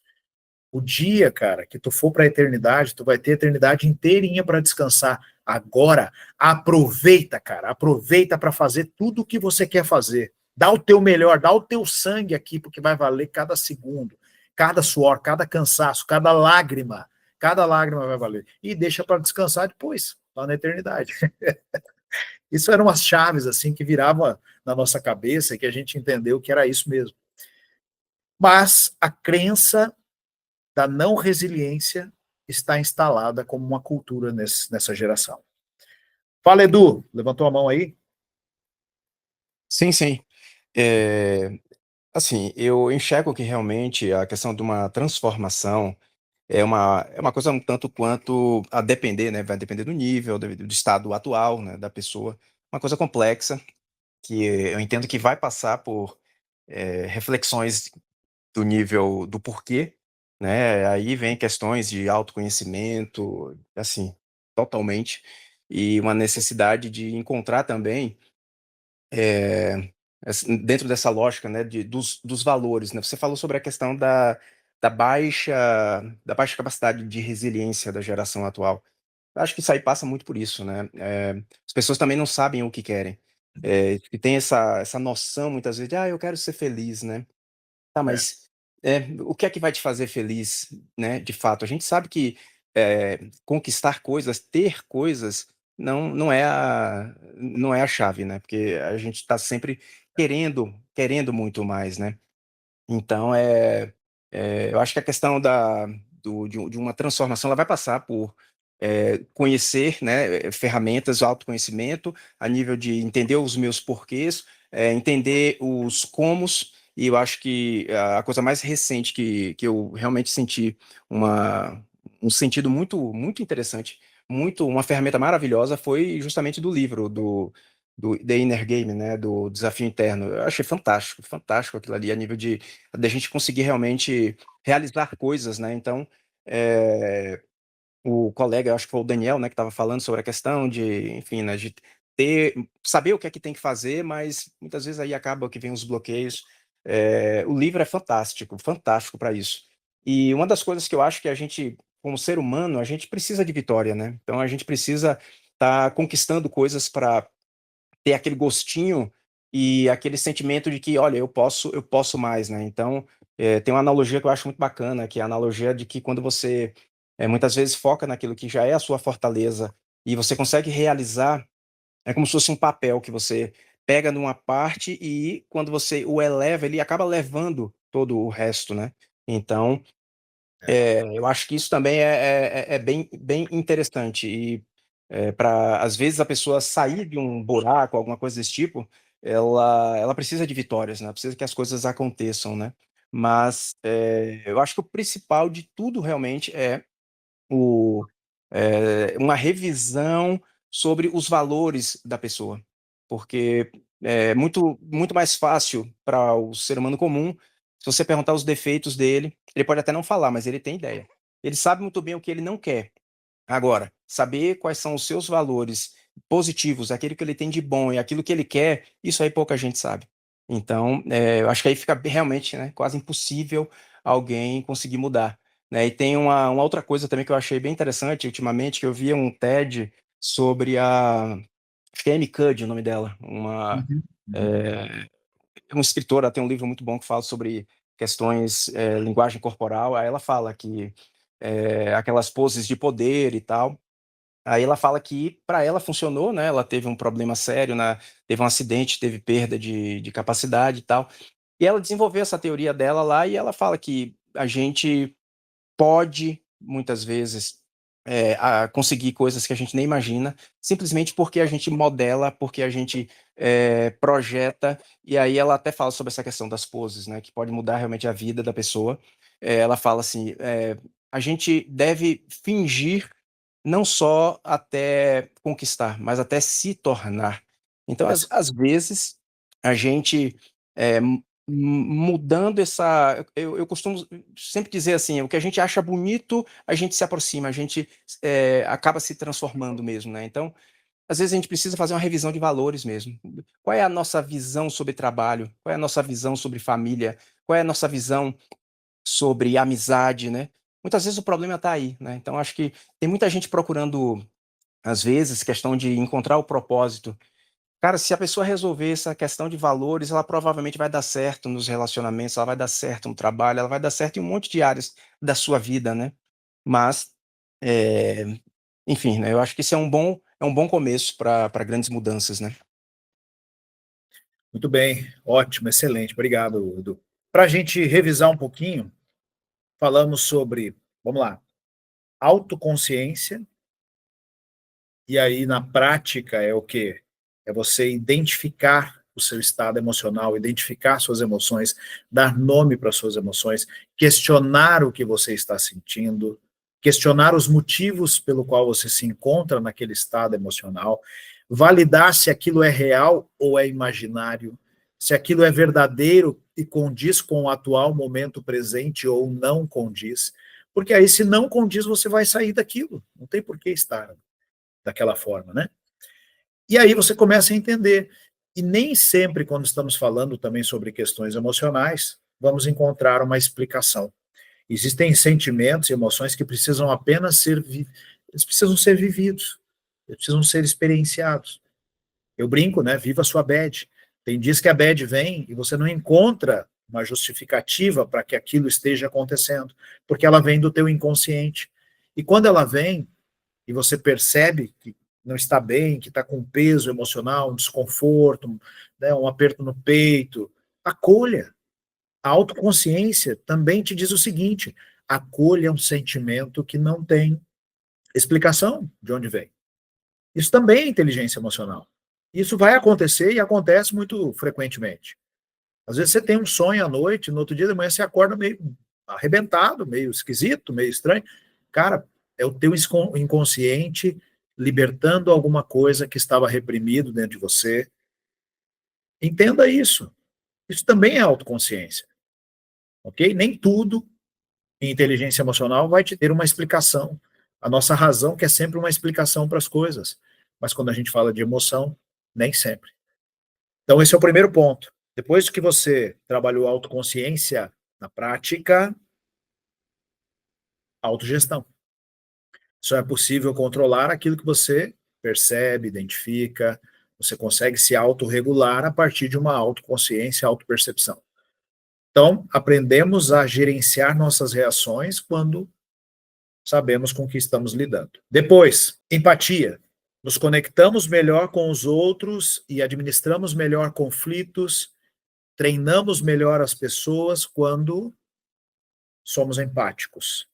Speaker 1: O dia, cara, que tu for para a eternidade, tu vai ter a eternidade inteirinha para descansar. Agora, aproveita, cara, aproveita para fazer tudo o que você quer fazer. Dá o teu melhor, dá o teu sangue aqui, porque vai valer cada segundo, cada suor, cada cansaço, cada lágrima vai valer. E deixa para descansar depois, lá na eternidade. Isso eram umas chaves, assim, que viravam na nossa cabeça e que a gente entendeu que era isso mesmo. Mas a crença da não resiliência está instalada como uma cultura nessa geração. Fala, Edu, levantou a mão aí?
Speaker 7: Sim, sim. Assim, eu enxergo que realmente a questão de uma transformação é uma coisa um tanto quanto a depender, né? Vai depender do nível, do estado atual, né, da pessoa. Uma coisa complexa, que eu entendo que vai passar por reflexões do nível do porquê, né? Aí vem questões de autoconhecimento, assim, totalmente, e uma necessidade de encontrar também dentro dessa lógica, né, dos valores, né? Você falou sobre a questão da baixa capacidade de resiliência da geração atual. Eu acho que isso aí passa muito por isso, né? As pessoas também não sabem o que querem. E tem essa noção, muitas vezes, de, eu quero ser feliz, né? Tá, mas o que é que vai te fazer feliz, né, de fato? A gente sabe que conquistar coisas, ter coisas, não é a chave, né? Porque a gente está sempre querendo muito mais, né? Então, eu acho que a questão de uma transformação, ela vai passar por conhecer, né, ferramentas, autoconhecimento, a nível de entender os meus porquês, entender os comos, e eu acho que a coisa mais recente que eu realmente senti um sentido muito interessante, uma ferramenta maravilhosa, foi justamente do livro, do The Inner Game, né, do Desafio Interno. Eu achei fantástico, fantástico aquilo ali, a nível de gente conseguir realmente realizar coisas, né? Então, o colega, eu acho que foi o Daniel, né, que estava falando sobre a questão de, enfim, né, de saber o que é que tem que fazer, mas muitas vezes aí acaba que vem os bloqueios. O livro é fantástico, fantástico para isso. E uma das coisas que eu acho que a gente, como ser humano, a gente precisa de vitória, né? Então a gente precisa estar conquistando coisas para ter aquele gostinho e aquele sentimento de que, olha, eu posso mais, né? Então, tem uma analogia que eu acho muito bacana, que é a analogia de que quando você muitas vezes foca naquilo que já é a sua fortaleza e você consegue realizar, é como se fosse um papel que você pega numa parte e quando você o eleva, ele acaba levando todo o resto, né? Então, eu acho que isso também é bem interessante e, pra às vezes a pessoa sair de um buraco, alguma coisa desse tipo, ela precisa de vitórias, né, precisa que as coisas aconteçam, né. Mas, eu acho que o principal de tudo realmente é o uma revisão sobre os valores da pessoa, porque é muito mais fácil para o ser humano comum, se você perguntar os defeitos dele, ele pode até não falar, mas ele tem ideia. Ele sabe muito bem o que ele não quer. Agora, saber quais são os seus valores positivos, aquilo que ele tem de bom e aquilo que ele quer, isso aí pouca gente sabe. Então, eu acho que aí fica realmente, né, quase impossível alguém conseguir mudar, né. E tem uma outra coisa também que eu achei bem interessante ultimamente, que eu vi um TED sobre acho que é Amy Cuddy o nome dela,
Speaker 1: Uhum, uhum.
Speaker 7: é uma escritora, ela tem um livro muito bom que fala sobre questões, linguagem corporal, aí ela fala que, aquelas poses de poder e tal, aí ela fala que para ela funcionou, né, ela teve um problema sério teve um acidente, teve perda de capacidade e tal, e ela desenvolveu essa teoria dela lá e ela fala que a gente pode, muitas vezes, conseguir coisas que a gente nem imagina, simplesmente porque a gente modela, porque a gente, projeta, e aí ela até fala sobre essa questão das poses, né, que pode mudar realmente a vida da pessoa. Ela fala assim, a gente deve fingir não só até conquistar, mas até se tornar. Então,
Speaker 1: Olha só.
Speaker 7: às vezes, a gente, mudando essa eu costumo sempre dizer assim: "O que a gente acha bonito, a gente se aproxima, a gente, acaba se transformando mesmo", né. Então, às vezes a gente precisa fazer uma revisão de valores mesmo. Qual é a nossa visão sobre trabalho? Qual é a nossa visão sobre família? Qual é a nossa visão sobre amizade, né. Muitas vezes o problema está aí, né, então acho que tem muita gente procurando, às vezes, questão de encontrar o propósito. Cara, se a pessoa resolver essa questão de valores, ela provavelmente vai dar certo nos relacionamentos, ela vai dar certo no trabalho, ela vai dar certo em um monte de áreas da sua vida, né. Mas, eh, enfim, né, eu acho que isso é um bom começo para grandes mudanças, né.
Speaker 1: Muito bem, ótimo, excelente, obrigado, Edu. Para a gente revisar um pouquinho, falamos sobre, vamos lá, autoconsciência, e aí na prática é o quê? É você identificar o seu estado emocional, identificar suas emoções, dar nome para suas emoções, questionar o que você está sentindo, questionar os motivos pelo qual você se encontra naquele estado emocional, validar se aquilo é real ou é imaginário, se aquilo é verdadeiro e condiz com o atual momento presente ou não condiz, porque aí se não condiz você vai sair daquilo, não tem por que estar daquela forma, né? E aí você começa a entender. E nem sempre, quando estamos falando também sobre questões emocionais, vamos encontrar uma explicação. Existem sentimentos e emoções que precisam apenas eles precisam ser vividos, eles precisam ser experienciados. Eu brinco, né? Viva a sua bad. Tem dias que a bad vem e você não encontra uma justificativa para que aquilo esteja acontecendo, porque ela vem do teu inconsciente. E quando ela vem, e você percebe que não está bem, que está com peso emocional, um desconforto, né, um aperto no peito, acolha. A autoconsciência também te diz o seguinte: acolha um sentimento que não tem explicação de onde vem. Isso também é inteligência emocional. Isso vai acontecer e acontece muito frequentemente. Às vezes você tem um sonho à noite, no outro dia de manhã você acorda meio arrebentado, meio esquisito, meio estranho. Cara, é o teu inconsciente libertando alguma coisa que estava reprimido dentro de você. Entenda isso. Isso também é autoconsciência. Ok? Nem tudo em inteligência emocional vai te ter uma explicação. A nossa razão quer sempre uma explicação para as coisas. Mas quando a gente fala de emoção, nem sempre. Então esse é o primeiro ponto. Depois que você trabalhou a autoconsciência na prática, autogestão. Só é possível controlar aquilo que você percebe, identifica, você consegue se autorregular a partir de uma autoconsciência, autopercepção. Então, aprendemos a gerenciar nossas reações quando sabemos com o que estamos lidando. Depois, empatia. Nos conectamos melhor com os outros e administramos melhor conflitos, treinamos melhor as pessoas quando somos empáticos.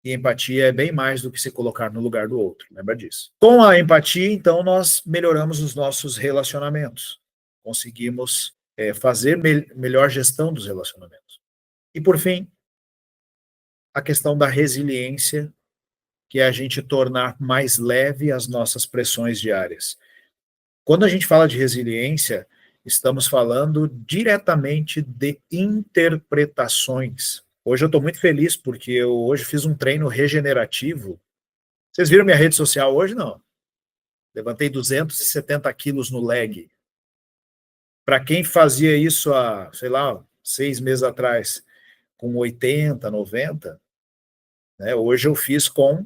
Speaker 1: E empatia é bem mais do que se colocar no lugar do outro, lembra disso. Com a empatia, então, nós melhoramos os nossos relacionamentos. Conseguimos fazer melhor gestão dos relacionamentos. E, por fim, a questão da resiliência, que é a gente tornar mais leve as nossas pressões diárias. Quando a gente fala de resiliência, estamos falando diretamente de interpretações. Hoje eu estou muito feliz porque eu hoje fiz um treino regenerativo. Vocês viram minha rede social hoje? Não. Levantei 270 quilos no leg. Para quem fazia isso há, sei lá, 6 meses atrás, com 80, 90, né, hoje eu fiz com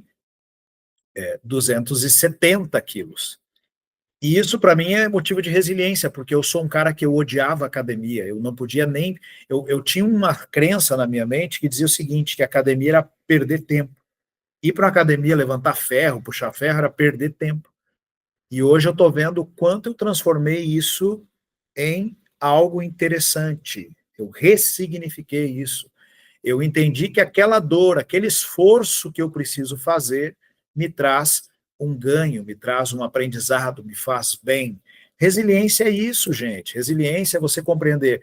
Speaker 1: 270 quilos. E isso, para mim, é motivo de resiliência, porque eu sou um cara que eu odiava academia, eu não podia nem... Eu tinha uma crença na minha mente que dizia o seguinte, que a academia era perder tempo. Ir para a academia, levantar ferro, puxar ferro, era perder tempo. E hoje eu estou vendo o quanto eu transformei isso em algo interessante. Eu ressignifiquei isso. Eu entendi que aquela dor, aquele esforço que eu preciso fazer, me traz um ganho, me traz um aprendizado, me faz bem. Resiliência é isso, gente. Resiliência é você compreender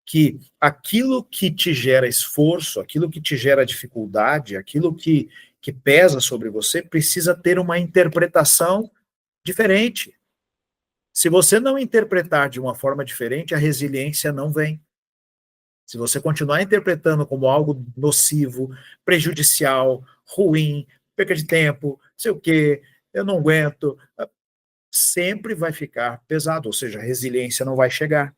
Speaker 1: que aquilo que te gera esforço, aquilo que te gera dificuldade, aquilo que pesa sobre você, precisa ter uma interpretação diferente. Se você não interpretar de uma forma diferente, a resiliência não vem. Se você continuar interpretando como algo nocivo, prejudicial, ruim, perca de tempo, sei o quê, eu não aguento, sempre vai ficar pesado, ou seja, a resiliência não vai chegar.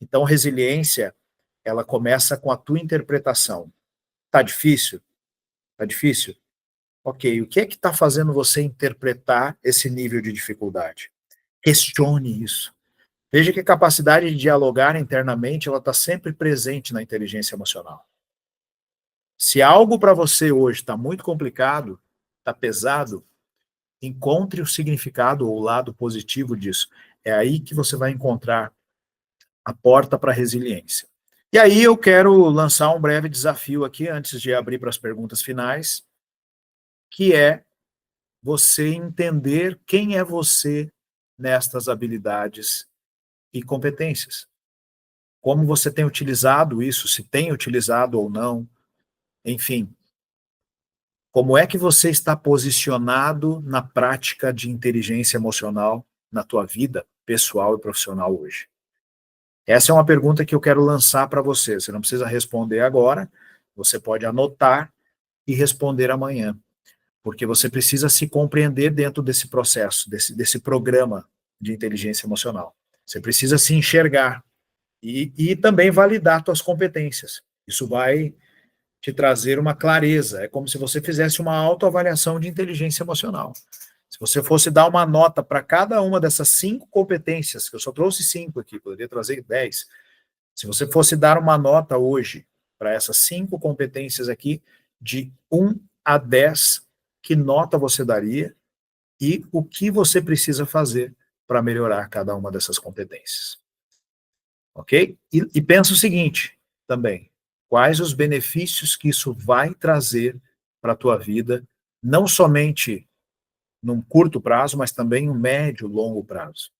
Speaker 1: Então, resiliência, ela começa com a tua interpretação. Tá difícil? Tá difícil? Ok, o que é que está fazendo você interpretar esse nível de dificuldade? Questione isso. Veja que a capacidade de dialogar internamente, ela está sempre presente na inteligência emocional. Se algo para você hoje está muito complicado, está pesado, encontre o significado ou o lado positivo disso. É aí que você vai encontrar a porta para a resiliência. E aí eu quero lançar um breve desafio aqui, antes de abrir para as perguntas finais, que é você entender quem é você nestas habilidades e competências. Como você tem utilizado isso, se tem utilizado ou não, enfim. Como é que você está posicionado na prática de inteligência emocional na tua vida pessoal e profissional hoje? Essa é uma pergunta que eu quero lançar para você. Você não precisa responder agora, você pode anotar e responder amanhã, porque você precisa se compreender dentro desse processo, desse programa de inteligência emocional. Você precisa se enxergar e também validar suas competências. Isso vai te trazer uma clareza. É como se você fizesse uma autoavaliação de inteligência emocional. Se você fosse dar uma nota para cada uma dessas 5 competências, que eu só trouxe 5 aqui, poderia trazer 10. Se você fosse dar uma nota hoje para essas 5 competências aqui, de 1 a 10, que nota você daria e o que você precisa fazer para melhorar cada uma dessas competências. Ok? E pensa o seguinte também, quais os benefícios que isso vai trazer para a tua vida, não somente num curto prazo, mas também no médio, longo prazo.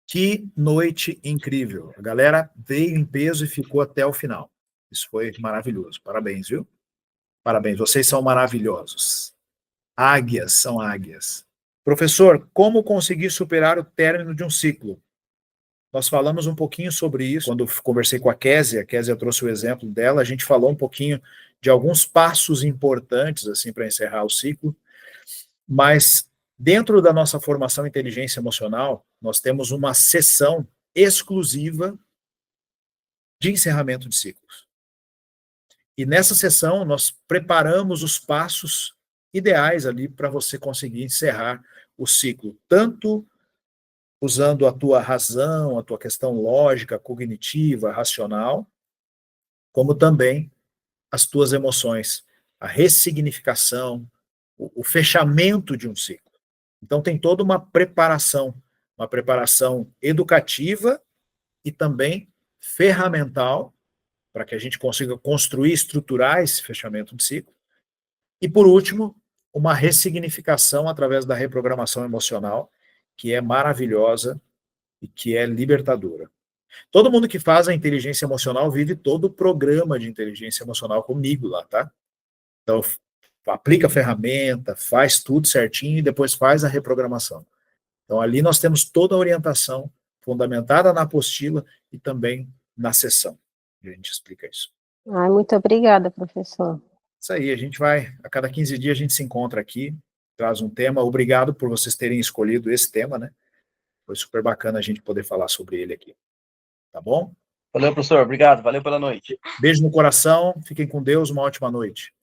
Speaker 1: Que noite incrível. A galera veio em peso e ficou até o final. Isso foi maravilhoso. Parabéns, viu? Parabéns, vocês são maravilhosos. Águias são águias. Professor, como conseguir superar o término de um ciclo? Nós falamos um pouquinho sobre isso quando conversei com a Kézia trouxe o exemplo dela, a gente falou um pouquinho de alguns passos importantes assim para encerrar o ciclo, mas dentro da nossa formação em inteligência emocional, nós temos uma sessão exclusiva de encerramento de ciclos. E nessa sessão nós preparamos os passos ideais ali para você conseguir encerrar o ciclo, tanto usando a tua razão, a tua questão lógica, cognitiva, racional, como também as tuas emoções, a ressignificação, o fechamento de um ciclo. Então tem toda uma preparação educativa e também ferramental, para que a gente consiga construir, estruturar esse fechamento de ciclo. E por último, uma ressignificação através da reprogramação emocional, que é maravilhosa e que é libertadora. Todo mundo que faz a inteligência emocional vive todo o programa de inteligência emocional comigo lá, tá? Então, aplica a ferramenta, faz tudo certinho e depois faz a reprogramação. Então, ali nós temos toda a orientação fundamentada na apostila e também na sessão. A gente explica isso.
Speaker 2: Ai, muito obrigada, professor.
Speaker 1: Isso aí, a gente vai, a cada 15 dias a gente se encontra aqui, traz um tema. Obrigado por vocês terem escolhido esse tema, né? Foi super bacana a gente poder falar sobre ele aqui. Tá bom?
Speaker 8: Valeu, professor. Obrigado. Valeu pela noite.
Speaker 1: Beijo no coração. Fiquem com Deus. Uma ótima noite.